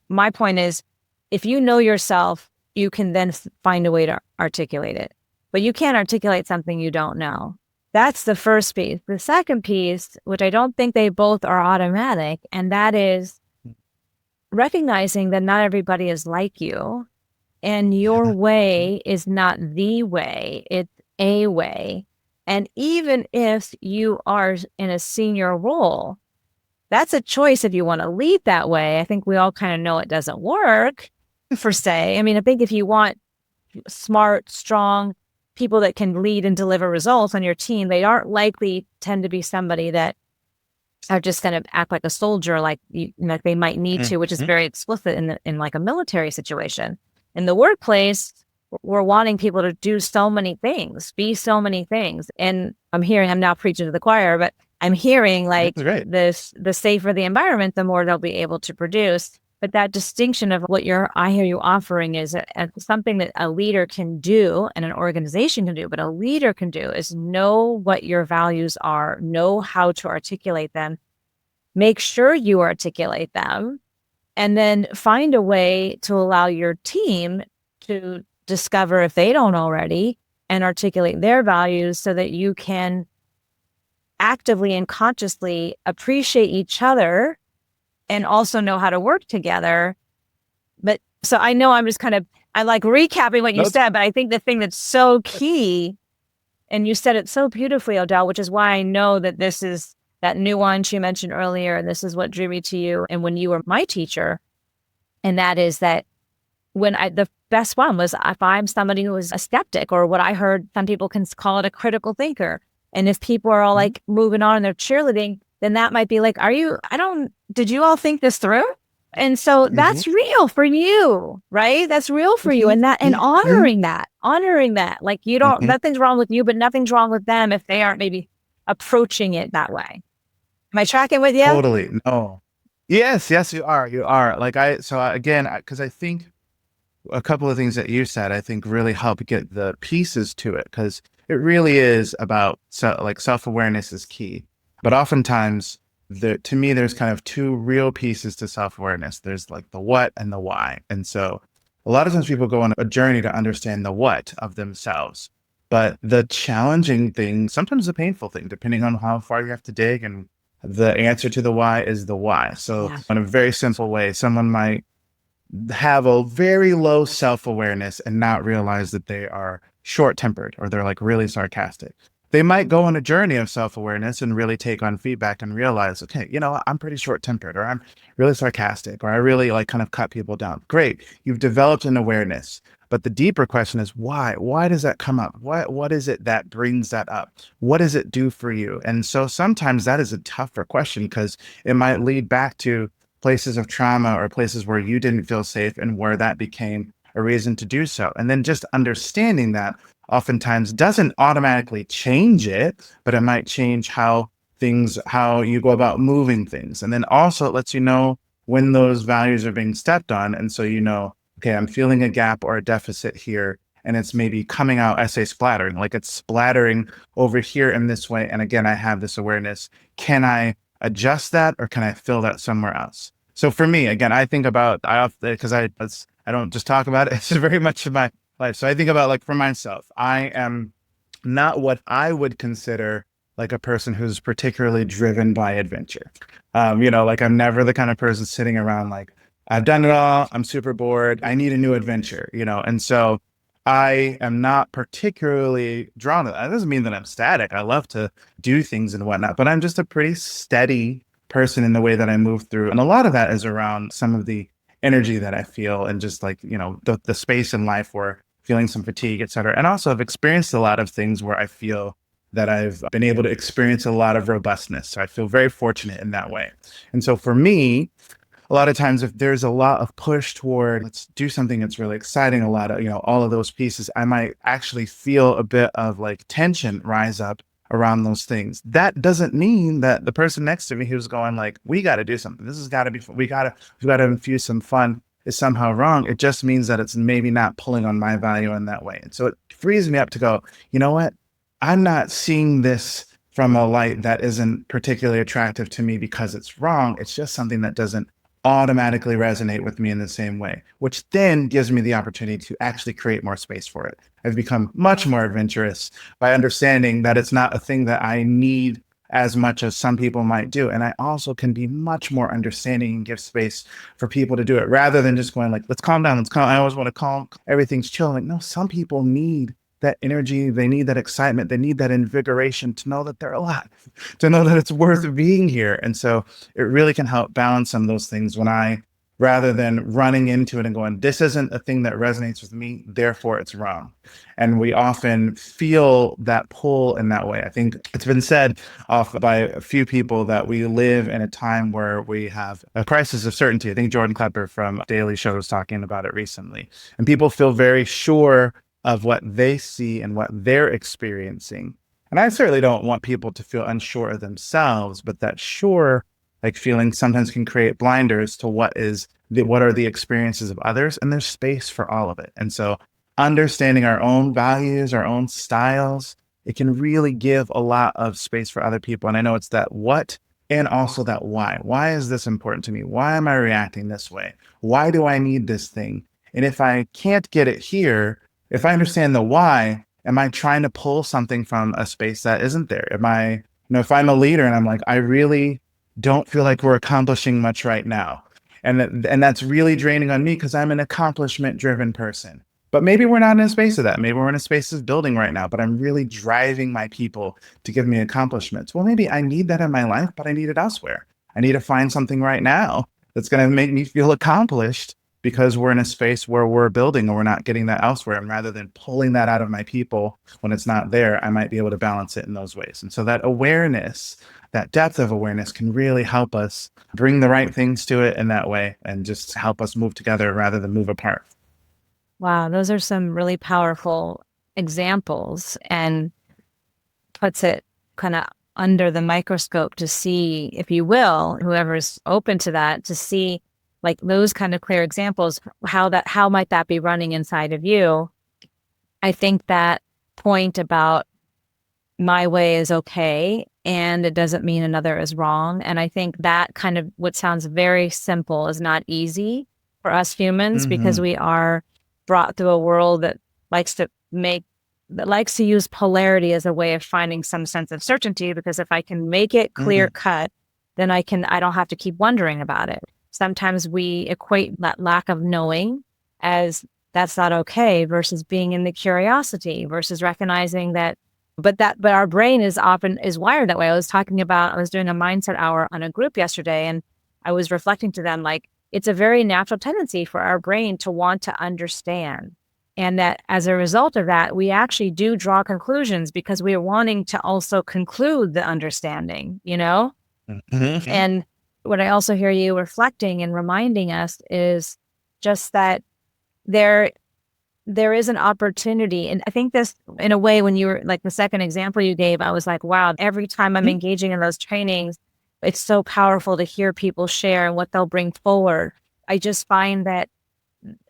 my point is, if you know yourself, you can then find a way to articulate it. But you can't articulate something you don't know. That's the first piece. The second piece, which I don't think they both are automatic, and that is recognizing that not everybody is like you, and your way is not the way, it's a way. And even if you are in a senior role, that's a choice if you want to lead that way. I think we all kind of know it doesn't work per se. I mean, I think if you want smart, strong people that can lead and deliver results on your team, they aren't likely tend to be somebody that are just going to act like a soldier, like they might need to, which is very explicit in like a military situation. In the workplace, we're wanting people to do so many things, be so many things. And I'm now preaching to the choir, but I'm hearing like this, the safer the environment, the more they'll be able to produce. But that distinction of what I hear you offering is something that a leader can do and an organization can do, but a leader can do is know what your values are, know how to articulate them, make sure you articulate them, and then find a way to allow your team to discover, if they don't already, and articulate their values so that you can actively and consciously appreciate each other and also know how to work together. But so I know I like recapping what you said, but I think the thing that's so key, and you said it so beautifully, Odell, which is why I know that this is that nuance you mentioned earlier, and this is what drew me to you and when you were my teacher. And that is that the best one was if I'm somebody who is a skeptic, or what I heard some people can call it a critical thinker. And if people are all like moving on and they're cheerleading, then that might be like, did you all think this through? And so that's real for you, right? That's real for you. And honoring that, like nothing's wrong with you, but nothing's wrong with them if they aren't maybe approaching it that way. Am I tracking with you? Totally. No. Yes, yes, you are. You are. Again, because I think a couple of things that you said, I think really help get the pieces to it, because it really is about self-awareness is key. But oftentimes, to me, there's kind of two real pieces to self-awareness. There's like the what and the why. And so a lot of times people go on a journey to understand the what of themselves. But the challenging thing, sometimes the painful thing, depending on how far you have to dig, and the answer to the why is the why. So in a very simple way, someone might have a very low self-awareness and not realize that they are short-tempered, or they're like really sarcastic. They might go on a journey of self-awareness and really take on feedback and realize, okay, I'm pretty short-tempered, or I'm really sarcastic, or I really like kind of cut people down. Great. You've developed an awareness. But the deeper question is why? Why does that come up? What is it that brings that up? What does it do for you? And so sometimes that is a tougher question, because it might lead back to places of trauma or places where you didn't feel safe and where that became a reason to do so. And then just understanding that oftentimes doesn't automatically change it, but it might change how you go about moving things. And then also it lets you know when those values are being stepped on. And so, okay, I'm feeling a gap or a deficit here, and it's maybe coming out, I say splattering, like it's splattering over here in this way. And again, I have this awareness. Can I adjust that, or can I fill that somewhere else? So for me, again, I think about, because I don't just talk about it, it's very much of my life. So I think about, like, for myself, I am not what I would consider like a person who's particularly driven by adventure. Like I'm never the kind of person sitting around like, I've done it all, I'm super bored, I need a new adventure, and so I am not particularly drawn to that. That doesn't mean that I'm static. I love to do things and whatnot, but I'm just a pretty steady person in the way that I move through. And a lot of that is around some of the energy that I feel, and just like, the space in life where feeling some fatigue, et cetera. And also I've experienced a lot of things where I feel that I've been able to experience a lot of robustness. So I feel very fortunate in that way. And so for me, a lot of times if there's a lot of push toward, let's do something that's really exciting, a lot of, all of those pieces, I might actually feel a bit of like tension rise up around those things. That doesn't mean that the person next to me who's going like, we got to do something, this has got to be fun, we got to infuse some fun, is somehow wrong. It just means that it's maybe not pulling on my value in that way. And so it frees me up to go, you know what? I'm not seeing this from a light that isn't particularly attractive to me because it's wrong. It's just something that doesn't automatically resonate with me in the same way, which then gives me the opportunity to actually create more space for it. I've become much more adventurous by understanding that it's not a thing that I need as much as some people might do. And I also can be much more understanding and give space for people to do it, rather than just going like, let's calm down, let's calm. I always want to calm, everything's chill. Like, no, some people need that energy, they need that excitement, they need that invigoration to know that they're alive, to know that it's worth being here. And so it really can help balance some of those things when rather than running into it and going, this isn't a thing that resonates with me, therefore it's wrong. And we often feel that pull in that way. I think it's been said off by a few people that we live in a time where we have a crisis of certainty. I think Jordan Klepper from Daily Show was talking about it recently. And people feel very sure of what they see and what they're experiencing. And I certainly don't want people to feel unsure of themselves, but that sure like feeling sometimes can create blinders to what are the experiences of others, and there's space for all of it. And so understanding our own values, our own styles, it can really give a lot of space for other people. And I know it's that what and also that why. Why is this important to me? Why am I reacting this way? Why do I need this thing? And if I can't get it here, if I understand the why, am I trying to pull something from a space that isn't there? Am I, if I'm a leader and I'm like, I really don't feel like we're accomplishing much right now. And that's really draining on me because I'm an accomplishment driven person. But maybe we're not in a space of that. Maybe we're in a space of building right now, but I'm really driving my people to give me accomplishments. Well, maybe I need that in my life, but I need it elsewhere. I need to find something right now that's going to make me feel accomplished because we're in a space where we're building and we're not getting that elsewhere. And rather than pulling that out of my people when it's not there, I might be able to balance it in those ways. And so that awareness, that depth of awareness can really help us bring the right things to it in that way and just help us move together rather than move apart. Wow, those are some really powerful examples and puts it kind of under the microscope to see, if you will, whoever's open to that, to see like those kind of clear examples, how might that be running inside of you? I think that point about my way is okay and it doesn't mean another is wrong. And I think that kind of what sounds very simple is not easy for us humans because Mm-hmm. we are brought through a world that likes to use polarity as a way of finding some sense of certainty, because if I can make it clear Mm-hmm. cut, then I don't have to keep wondering about it. Sometimes we equate that lack of knowing as that's not okay versus being in the curiosity versus recognizing that but our brain is wired that way. I was doing a mindset hour on a group yesterday, and I was reflecting to them, like, it's a very natural tendency for our brain to want to understand. And that as a result of that, we actually do draw conclusions because we are wanting to also conclude the understanding, you know? Mm-hmm. And what I also hear you reflecting and reminding us is just that there there is an opportunity. And I think this, in a way, when you were like the second example you gave, I was like, wow, every time I'm engaging in those trainings, it's so powerful to hear people share and what they'll bring forward. I just find that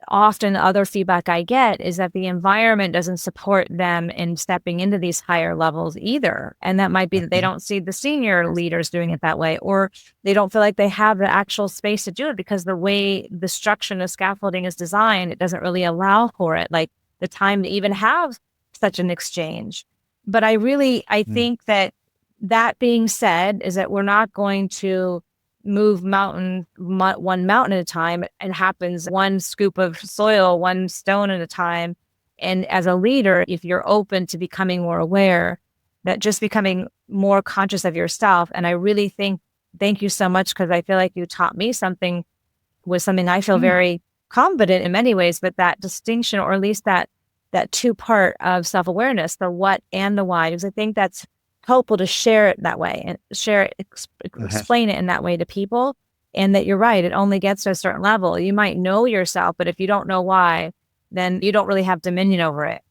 often the other feedback I get is that the environment doesn't support them in stepping into these higher levels either. And that might be that they don't see the senior leaders doing it that way, or they don't feel like they have the actual space to do it because the way the structure and the scaffolding is designed, it doesn't really allow for it, like the time to even have such an exchange. But I think that that being said, is that we're not going to move one mountain at a time. It happens one scoop of soil, one stone at a time. And as a leader, if you're open to becoming more aware, that just becoming more conscious of yourself. And I really thank you so much, because I feel like you taught me something, was something I feel very confident in many ways, but that distinction, or at least that two-part of self-awareness, the what and the why, because I think that's helpful to share it that way and explain it in that way to people. And that you're right, it only gets to a certain level. You might know yourself, but if you don't know why, then you don't really have dominion over it.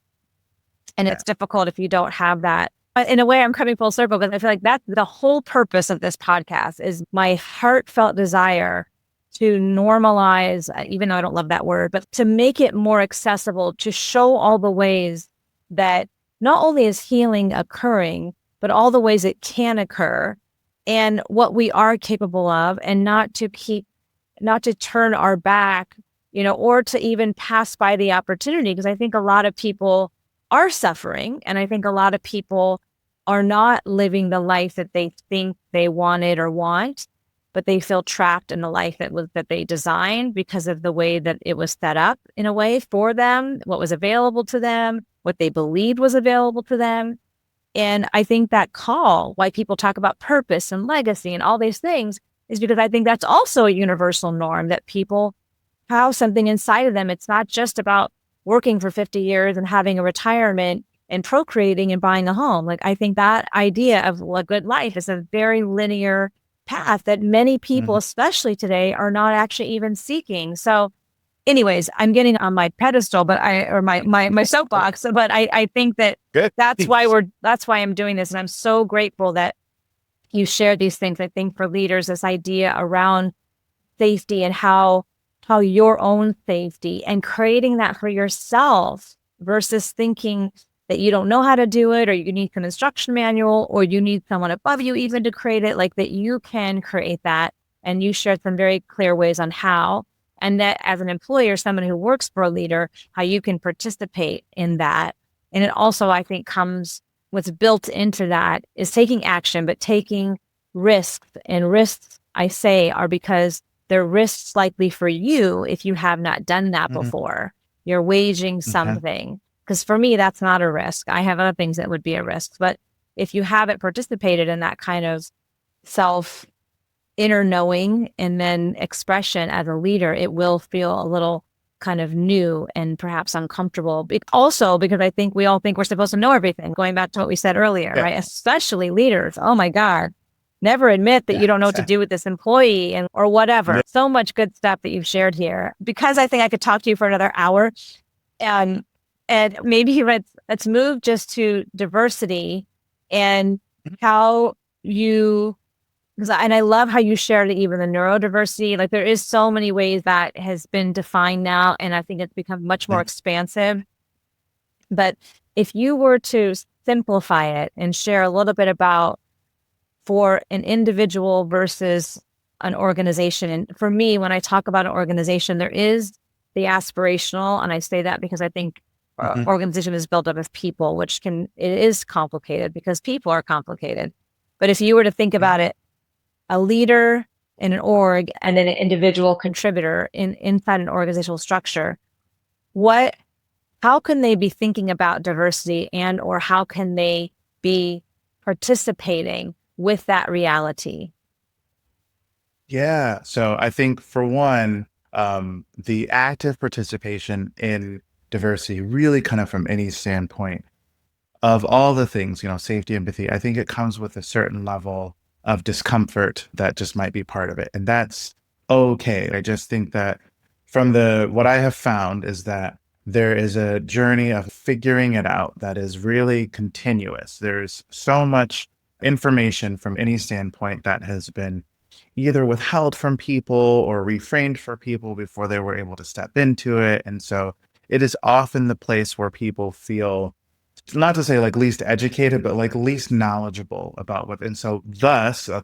And Yeah. it's difficult if you don't have that. In a way, I'm coming full circle, because I feel like that's the whole purpose of this podcast, is my heartfelt desire to normalize, even though I don't love that word, but to make it more accessible, to show all the ways that not only is healing occurring, but all the ways it can occur and what we are capable of, and not to turn our back, or to even pass by the opportunity. Because I think a lot of people are suffering, and I think a lot of people are not living the life that they think they wanted or want, but they feel trapped in the life that they designed because of the way that it was set up, in a way, for them, what was available to them, what they believed was available to them. And I think that call, why people talk about purpose and legacy and all these things, is because I think that's also a universal norm, that people have something inside of them. It's not just about working for 50 years and having a retirement and procreating and buying a home. Like, I think that idea of a good life is a very linear path that many people, Mm-hmm. especially today, are not actually even seeking. So anyways, I'm getting on my pedestal, or my soapbox, but I think that Good. that's why I'm doing this. And I'm so grateful that you share these things. I think for leaders, this idea around safety and how your own safety and creating that for yourself versus thinking that you don't know how to do it, or you need an instruction manual, or you need someone above you even to create it, like that you can create that. And you shared some very clear ways on how. And that as an employer, someone who works for a leader, how you can participate in that. And it also, I think, what's built into that is taking action, but taking risks, and risks I say are because they're risks likely for you if you have not done that Mhm. before. You're waging Okay. something. Because for me, that's not a risk. I have other things that would be a risk. But if you haven't participated in that kind of self inner knowing and then expression as a leader, it will feel a little kind of new and perhaps uncomfortable. Also, because I think we all think we're supposed to know everything, going back to what we said earlier, Yeah. right? Especially leaders. Oh my God. Never admit that Yeah. you don't know what to Exactly. do with this employee and or whatever. Yeah. So much good stuff that you've shared here. Because I think I could talk to you for another hour. Um, and maybe let's move just to diversity and Mhm. how you and I love how you shared even the neurodiversity. Like there is so many ways that has been defined now, and I think it's become much more Yeah. expansive. But if you were to simplify it and share a little bit about for an individual versus an organization, and for me, when I talk about an organization, there is the aspirational, and I say that because I think Mhm. organization is built up of people, it is complicated because people are complicated. But if you were to think Mhm. about it, a leader in an org and then an individual contributor inside an organizational structure, what how can they be thinking about diversity and or how can they be participating with that reality? Yeah. So I think for one, the active participation in diversity, really kind of from any standpoint of all the things, safety, empathy, I think it comes with a certain level of discomfort that just might be part of it. And that's okay. I just think that from what I have found is that there is a journey of figuring it out that is really continuous. There's so much information from any standpoint that has been either withheld from people or refrained for people before they were able to step into it. And so it is often the place where people feel, not to say like least educated, but like least knowledgeable about what, and so thus a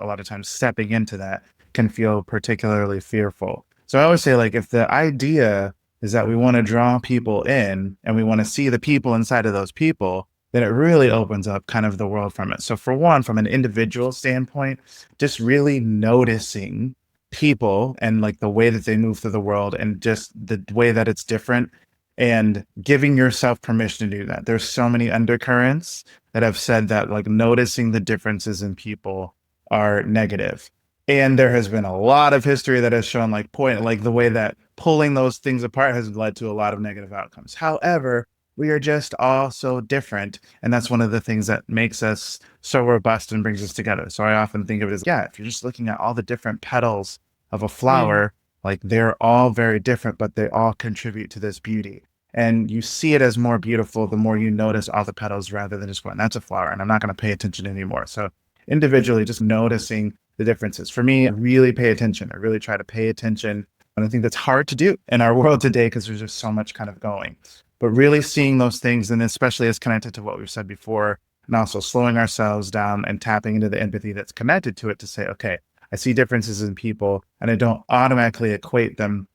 lot of times stepping into that can feel particularly fearful. So I always say like if the idea is that we want to draw people in and we want to see the people inside of those people, then it really opens up kind of the world from it. So for one, from an individual standpoint, just really noticing people and like the way that they move through the world and just the way that it's different and giving yourself permission to do that. There's so many undercurrents that have said that like noticing the differences in people are negative. And there has been a lot of history that has shown like the way that pulling those things apart has led to a lot of negative outcomes. However, we are just all so different. And that's one of the things that makes us so robust and brings us together. So I often think of it as, yeah, if you're just looking at all the different petals of a Mm, flower, like they're all very different, but they all contribute to this beauty. And you see it as more beautiful the more you notice all the petals rather than just going, that's a flower, and I'm not going to pay attention anymore. So individually, just noticing the differences. For me, I really pay attention. I really try to pay attention. And I think that's hard to do in our world today because there's just so much kind of going. But really seeing those things, and especially as connected to what we've said before, and also slowing ourselves down and tapping into the empathy that's connected to it to say, okay, I see differences in people and I don't automatically equate them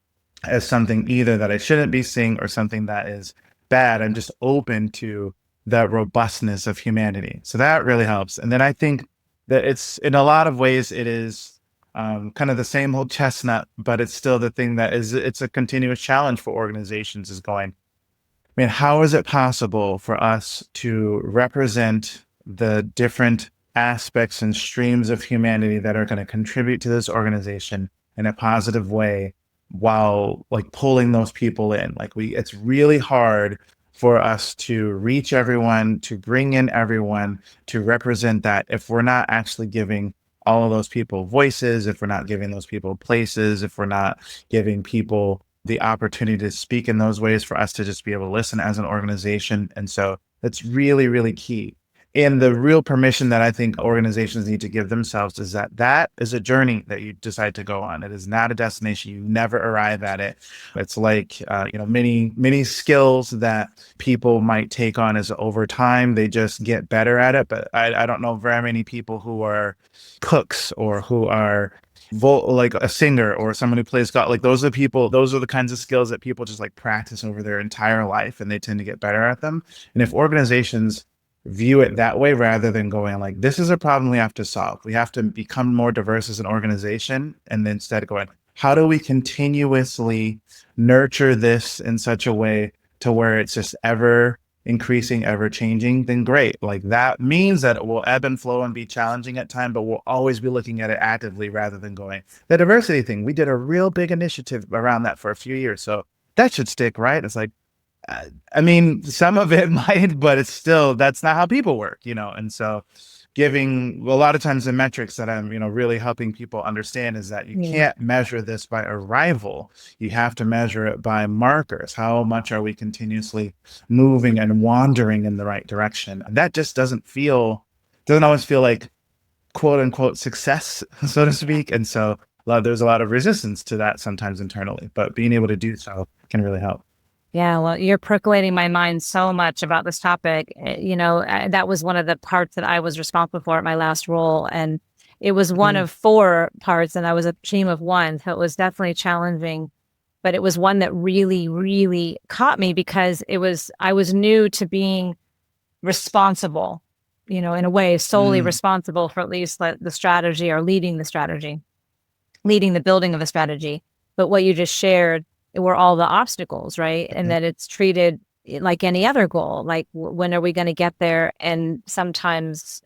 as something either that I shouldn't be seeing or something that is bad. I'm just open to the robustness of humanity. So that really helps. And then I think that it's in a lot of ways, it is kind of the same old chestnut, but it's still the thing that it's a continuous challenge for organizations is going, I mean, how is it possible for us to represent the different aspects and streams of humanity that are going to contribute to this organization in a positive way while like pulling those people in? It's really hard for us to reach everyone, to bring in everyone, to represent that if we're not actually giving all of those people voices, if we're not giving those people places, if we're not giving people the opportunity to speak in those ways for us to just be able to listen as an organization. And so that's really, really key. And the real permission that I think organizations need to give themselves is that that is a journey that you decide to go on. It is not a destination. You never arrive at it. It's like, many, many skills that people might take on as over time, they just get better at it. But I don't know very many people who are cooks or who are like a singer or someone who plays golf. Like those are the kinds of skills that people just like practice over their entire life and they tend to get better at them. And if organizations view it that way rather than going like, this is a problem we have to solve. We have to become more diverse as an organization. And then instead going, how do we continuously nurture this in such a way to where it's just ever increasing, ever changing? Then great. Like that means that it will ebb and flow and be challenging at time, but we'll always be looking at it actively rather than going, the diversity thing, we did a real big initiative around that for a few years. So that should stick, right? It's like, I mean, some of it might, but it's still, that's not how people work, you know? And so giving a lot of times the metrics that I'm, really helping people understand is that you Yeah. can't measure this by arrival. You have to measure it by markers. How much are we continuously moving and wandering in the right direction? And that just doesn't always feel like quote unquote success, so to speak. And so there's a lot of resistance to that sometimes internally, but being able to do so can really help. Yeah, well, you're percolating my mind so much about this topic. That was one of the parts that I was responsible for at my last role. And it was one Mm, of four parts, and I was a team of one. So it was definitely challenging, but it was one that really, really caught me because I was new to being responsible, in a way, solely mm, responsible for at least the strategy or leading the building of a strategy. But what you just shared were all the obstacles, right? And mhm. that it's treated like any other goal. Like, when are we going to get there? And sometimes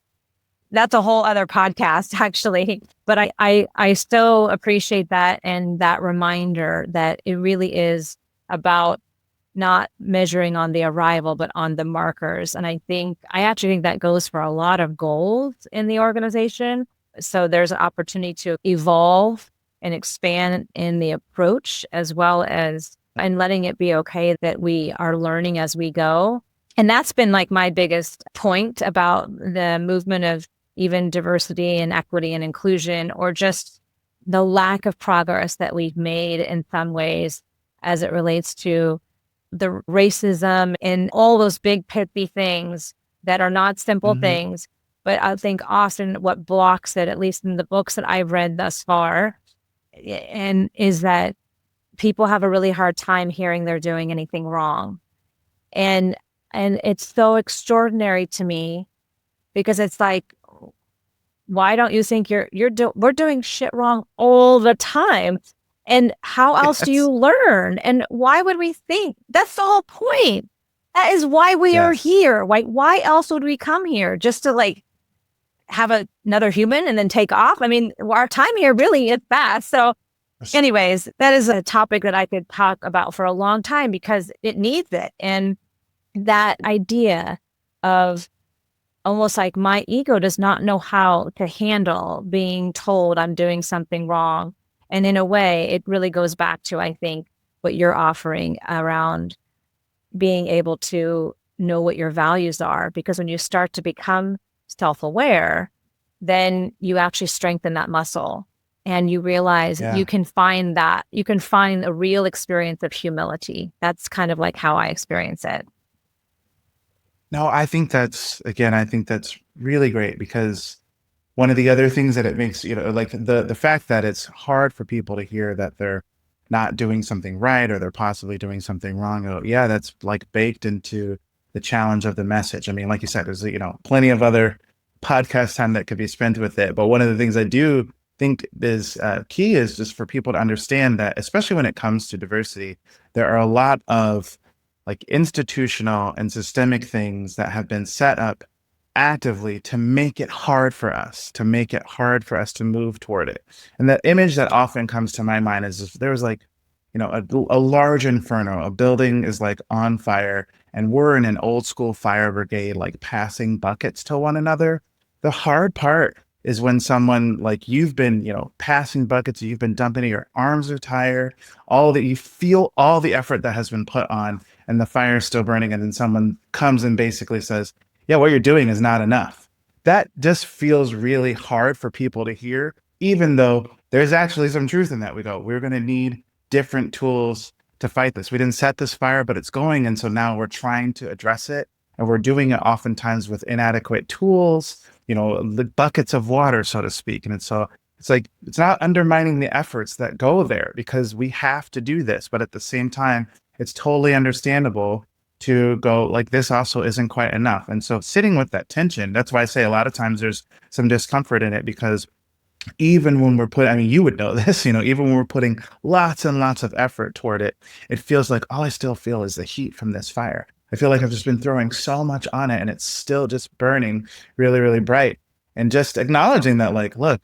that's a whole other podcast, actually. But I still appreciate that and that reminder that it really is about not measuring on the arrival, but on the markers. And I actually think that goes for a lot of goals in the organization. So there's an opportunity to evolve and expand in the approach as well as, and letting it be okay that we are learning as we go. And that's been like my biggest point about the movement of even diversity and equity and inclusion, or just the lack of progress that we've made in some ways as it relates to the racism and all those big pithy things that are not simple Mhm. things. But I think often what blocks it, at least in the books that I've read thus far, and is that people have a really hard time hearing they're doing anything wrong. And it's so extraordinary to me because it's like, why don't you think we're doing shit wrong all the time? And how else do you Yes. learn? And why would we think? That's the whole point. That is why we are Yes. here. Why else would we come here? Just to like have another human and then take off? I mean, our time here really is fast. So anyways, that is a topic that I could talk about for a long time because it needs it. And that idea of almost like my ego does not know how to handle being told I'm doing something wrong. And in a way, it really goes back to, I think, what you're offering around being able to know what your values are. Because when you start to become self aware, then you actually strengthen that muscle and you realize Yeah. you can find a real experience of humility. That's kind of like how I experience it. No, I think that's really great because one of the other things that it makes, like the fact that it's hard for people to hear that they're not doing something right or they're possibly doing something wrong. Oh, yeah, that's like baked into the challenge of the message. I mean, like you said, there's, plenty of other podcast time that could be spent with it. But one of the things I do think is key is just for people to understand that, especially when it comes to diversity, there are a lot of like institutional and systemic things that have been set up actively to make it hard for us, to move toward it. And the image that often comes to my mind is if there was like, a large inferno, a building is like on fire, and we're in an old school fire brigade, like passing buckets to one another. The hard part is when someone like you've been, passing buckets, you've been dumping it, your arms are tired, all that you feel all the effort that has been put on, and the fire is still burning, and then someone comes and basically says, yeah, what you're doing is not enough. That just feels really hard for people to hear, even though there's actually some truth in that. We're going to need different tools to fight this. We didn't set this fire, but it's going. And so now we're trying to address it. And we're doing it oftentimes with inadequate tools, the buckets of water, so to speak. And it's like, it's not undermining the efforts that go there because we have to do this. But at the same time, it's totally understandable to go like, this also isn't quite enough. And so sitting with that tension, that's why I say a lot of times there's some discomfort in it, because even when we're putting, I mean, you would know this, even when we're putting lots and lots of effort toward it, it feels like all I still feel is the heat from this fire. I feel like I've just been throwing so much on it and it's still just burning really, really bright. And just acknowledging that, like, look,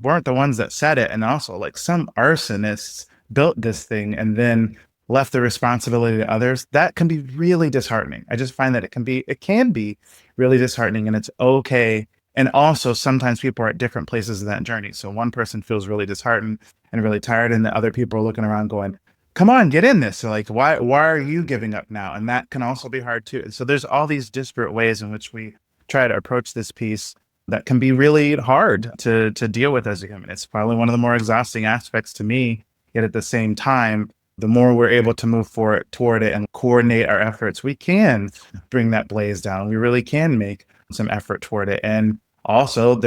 weren't the ones that said it. And also, like, some arsonists built this thing and then left the responsibility to others. That can be really disheartening. I just find that it can be really disheartening, and it's okay. And also, sometimes people are at different places in that journey. So one person feels really disheartened and really tired, and the other people are looking around going, come on, get in this. So, like, why are you giving up now? And that can also be hard too. So there's all these disparate ways in which we try to approach this piece that can be really hard to deal with as a human. It's probably one of the more exhausting aspects to me. Yet at the same time, the more we're able to move forward toward it and coordinate our efforts, we can bring that blaze down. We really can make some effort toward it. And also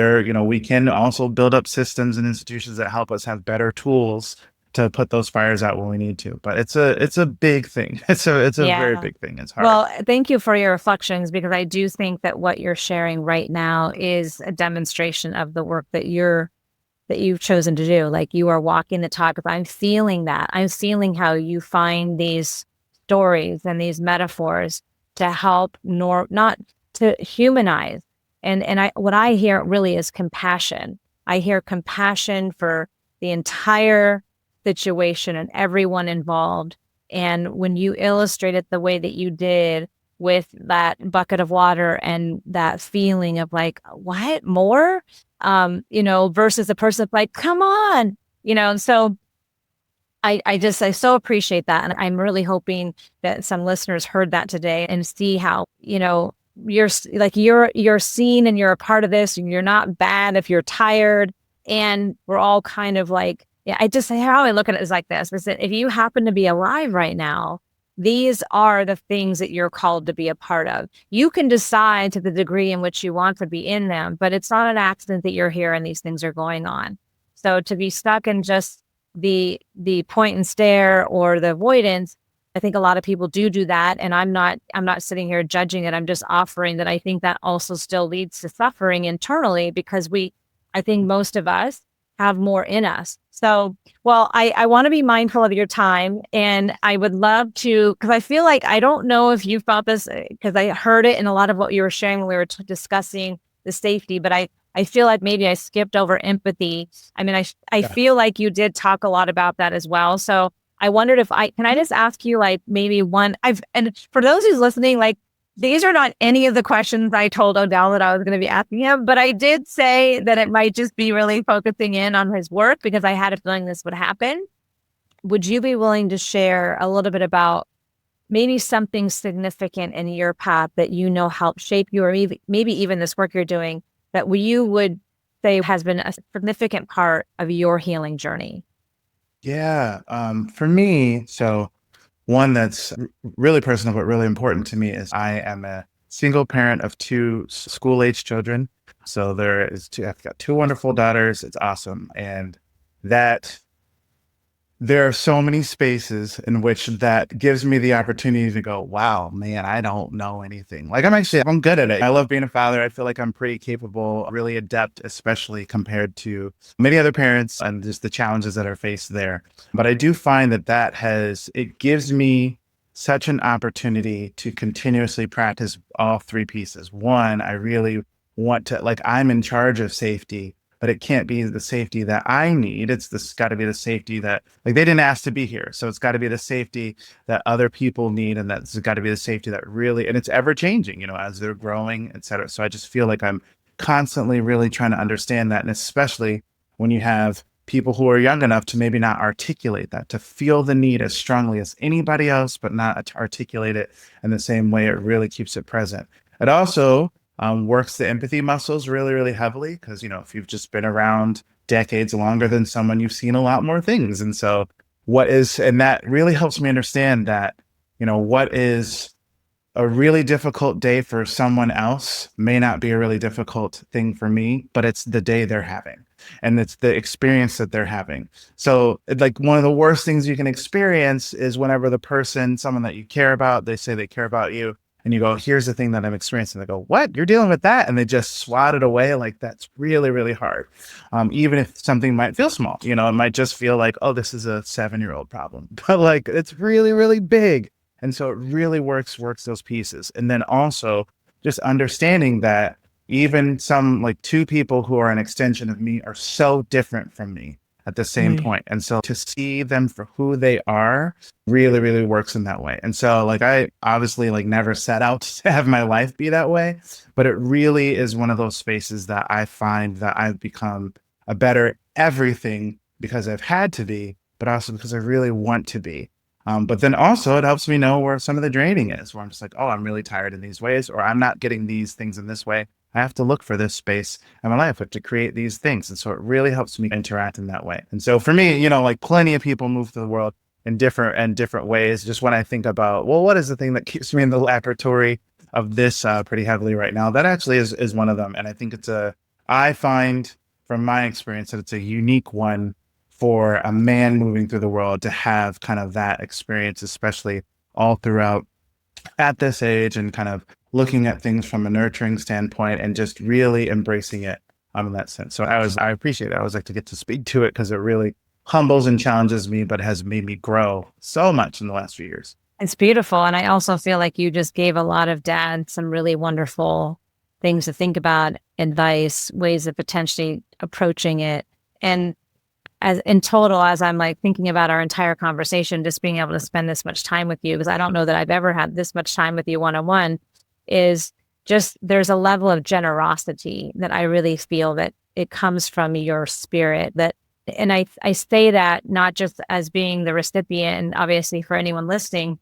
we can also build up systems and institutions that help us have better tools to put those fires out when we need to. But it's a big thing. It's a very Yeah. big thing. It's hard. Well, thank you for your reflections, because I do think that what you're sharing right now is a demonstration of the work that you've chosen to do. Like, you are walking the talk. I'm feeling that. I'm feeling how you find these stories and these metaphors to help not to humanize. And what I hear really is compassion. I hear compassion for the entire situation and everyone involved. And when you illustrate it the way that you did, with that bucket of water and that feeling of like, what more? Versus the person that's like, come on, and so I so appreciate that. And I'm really hoping that some listeners heard that today and see how, you're seen and you're a part of this, and you're not bad if you're tired. And we're all kind of like, yeah, how I look at it is like this, is that if you happen to be alive right now, these are the things that you're called to be a part of. You can decide to the degree in which you want to be in them, but it's not an accident that you're here and these things are going on. So to be stuck in just the point and stare or the avoidance, I think a lot of people do that. And I'm not sitting here judging it. I'm just offering that I think that also still leads to suffering internally, because I think most of us have more in us. So, well, I want to be mindful of your time, and I would love to, because I feel like, I don't know if you felt this, because I heard it in a lot of what you were sharing when we were discussing the safety, but I feel like maybe I skipped over empathy. I mean, I feel like you did talk a lot about that as well. So I wondered if can I just ask you, like, maybe and for those who's listening, like, these are not any of the questions I told Odell that I was going to be asking him, but I did say that it might just be really focusing in on his work, because I had a feeling this would happen. Would you be willing to share a little bit about maybe something significant in your path that helped shape you, or maybe even this work you're doing that you would say has been a significant part of your healing journey? Yeah. For me, so one that's really personal but really important to me is I am a single parent of two school-age children. So I've got two wonderful daughters. It's awesome. And that there are so many spaces in which that gives me the opportunity to go, wow, man, I don't know anything. Like, I'm good at it. I love being a father. I feel like I'm pretty capable, really adept, especially compared to many other parents and just the challenges that are faced there. But I do find it gives me such an opportunity to continuously practice all three pieces. One, I really want to, like, I'm in charge of safety, but it can't be the safety that I need. It's got to be the safety that, like, they didn't ask to be here. So it's got to be the safety that other people need. And that's got to be the safety that really, and it's ever changing, as they're growing, et cetera. So I just feel like I'm constantly really trying to understand that. And especially when you have people who are young enough to maybe not articulate that, to feel the need as strongly as anybody else, but not articulate it in the same way, it really keeps it present. It also works the empathy muscles really, really heavily, because, if you've just been around decades longer than someone, you've seen a lot more things. And so and that really helps me understand that, what is a really difficult day for someone else may not be a really difficult thing for me, but it's the day they're having and it's the experience that they're having. So, like, one of the worst things you can experience is whenever the person, someone that you care about, they say they care about you, and you go, "Here's the thing that I'm experiencing." They go, "What? You're dealing with that?" And they just swat it away. Like, that's really, really hard. Even if something might feel small, it might just feel like, "Oh, this is a 7-year-old problem," but like it's really, really big. And so it really works those pieces. And then also just understanding that even some, like, two people who are an extension of me are so different from me at the same Right. point. And so to see them for who they are really, really works in that way. And so, like, I obviously, like, never set out to have my life be that way, but it really is one of those spaces that I find that I've become a better everything because I've had to be, but also because I really want to be. But then also it helps me know where some of the draining is, where I'm just like, oh, I'm really tired in these ways, or I'm not getting these things in this way. I have to look for this space in my life. I have to create these things. And so it really helps me interact in that way. And so for me, like, plenty of people move through the world in different ways. Just when I think about, well, what is the thing that keeps me in the laboratory of this pretty heavily right now? That actually is one of them. And I think I find from my experience that it's a unique one for a man moving through the world to have kind of that experience, especially all throughout at this age and kind of looking at things from a nurturing standpoint and just really embracing it in that sense. So I appreciate it. I always like to get to speak to it because it really humbles and challenges me, but has made me grow so much in the last few years. It's beautiful. And I also feel like you just gave a lot of dads some really wonderful things to think about, advice, ways of potentially approaching it. And as in total, as I'm like thinking about our entire conversation, just being able to spend this much time with you, because I don't know that I've ever had this much time with you one-on-one, is just there's a level of generosity that I really feel that it comes from your spirit. And I say that not just as being the recipient, and obviously for anyone listening,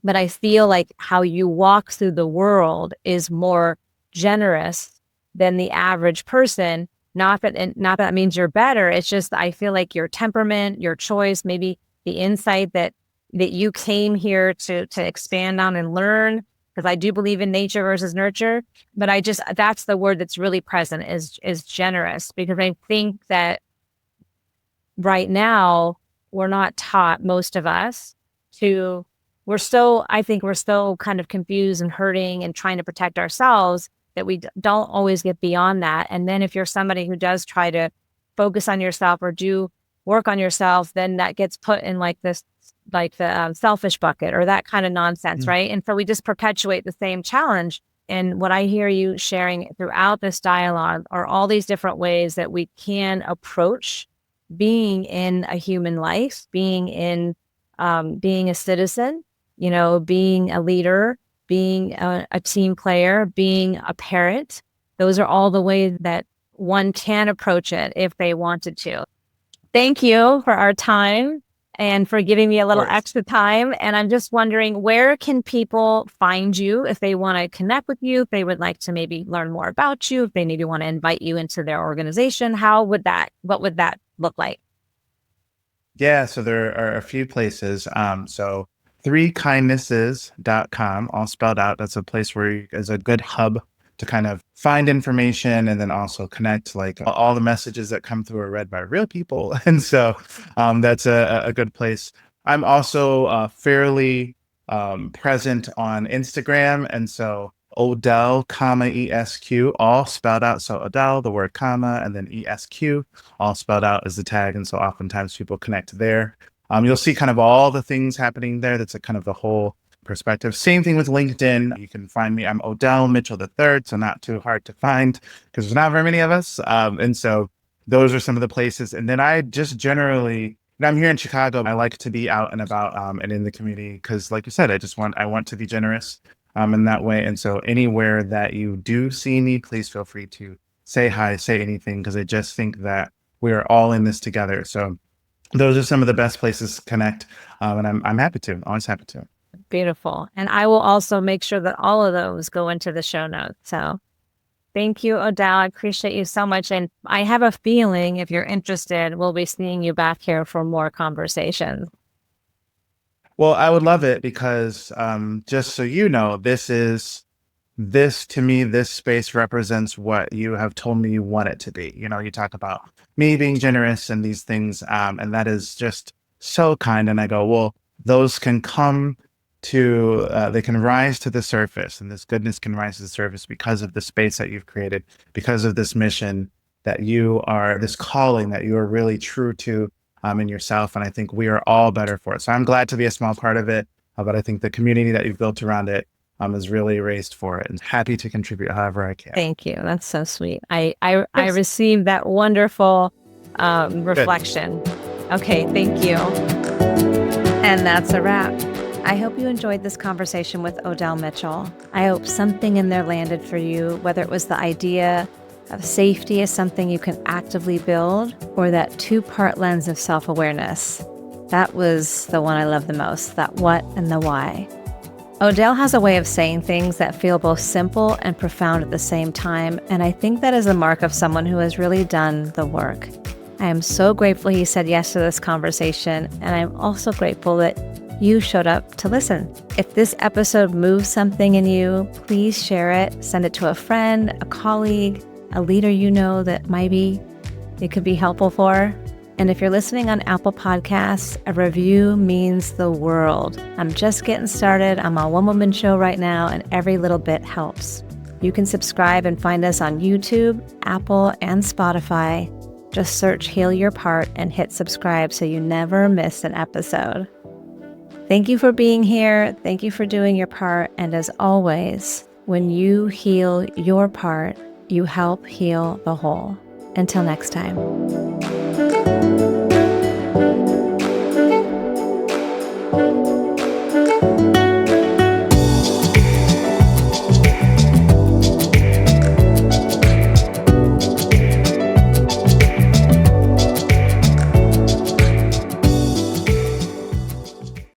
but I feel like how you walk through the world is more generous than the average person. Not that means you're better. It's just I feel like your temperament, your choice, maybe the insight that you came here to expand on and learn. Because I do believe in nature versus nurture, but that's the word that's really present is generous. Because I think that right now we're not taught, most of us, to I think we're still kind of confused and hurting and trying to protect ourselves, that we don't always get beyond that. And then if you're somebody who does try to focus on yourself or do work on yourself, then that gets put in like this, like the selfish bucket or that kind of nonsense, Mm. right? And so we just perpetuate the same challenge. And what I hear you sharing throughout this dialogue are all these different ways that we can approach being in a human life, being a citizen, being a leader, being a team player, being a parent. Those are all the ways that one can approach it if they wanted to. Thank you for our time and for giving me a Of little course. extra time. And I'm just wondering, where can people find you if they want to connect with you, if they would like to maybe learn more about you, if they maybe want to invite you into their organization? What would that look like? Yeah, so there are a few places. So threekindnesses.com, all spelled out. That's a place where is a good hub to kind of find information and then also connect. Like, all the messages that come through are read by real people. And so that's a good place. I'm also fairly present on Instagram. And so Odell, comma, ESQ, all spelled out. So Odell, the word comma, and then ESQ, all spelled out as the tag. And so oftentimes people connect there. You'll see kind of all the things happening there. That's a kind of the whole perspective. Same thing with LinkedIn. You can find me. I'm Odell Mitchell III, so not too hard to find because there's not very many of us. And so those are some of the places. And then I just generally, I'm here in Chicago. I like to be out and about and in the community because, like you said, I want to be generous in that way. And so anywhere that you do see me, please feel free to say hi, say anything, because I just think that we are all in this together. So those are some of the best places to connect. And I'm happy to, always happy to. Beautiful. And I will also make sure that all of those go into the show notes. So thank you, Odell. I appreciate you so much. And I have a feeling if you're interested, we'll be seeing you back here for more conversations. Well, I would love it because just so you know, this to me, this space represents what you have told me you want it to be. You know, you talk about me being generous and these things, and that is just so kind. And I go, well, those can come to, they can rise to the surface, and this goodness can rise to the surface because of the space that you've created, because of this mission that you are, this calling that you are really true to in yourself. And I think we are all better for it. So I'm glad to be a small part of it, but I think the community that you've built around it is really raised for it, and happy to contribute however I can. Thank you. That's so sweet. I Yes. received that wonderful Good. reflection. Okay, thank you. And that's a wrap. I hope you enjoyed this conversation with Odell Mitchell. I hope something in there landed for you, whether it was the idea of safety as something you can actively build, or that two-part lens of self-awareness. That was the one I love the most, that what and the why. Odell has a way of saying things that feel both simple and profound at the same time, and I think that is a mark of someone who has really done the work. I am so grateful he said yes to this conversation, and I'm also grateful that you showed up to listen. If this episode moves something in you, please share it. Send it to a friend, a colleague, a leader you know that maybe it could be helpful for. And if you're listening on Apple Podcasts, a review means the world. I'm just getting started. I'm a one-woman show right now, and every little bit helps. You can subscribe and find us on YouTube, Apple, and Spotify. Just search Heal Your Part and hit subscribe so you never miss an episode. Thank you for being here. Thank you for doing your part. And as always, when you heal your part, you help heal the whole. Until next time.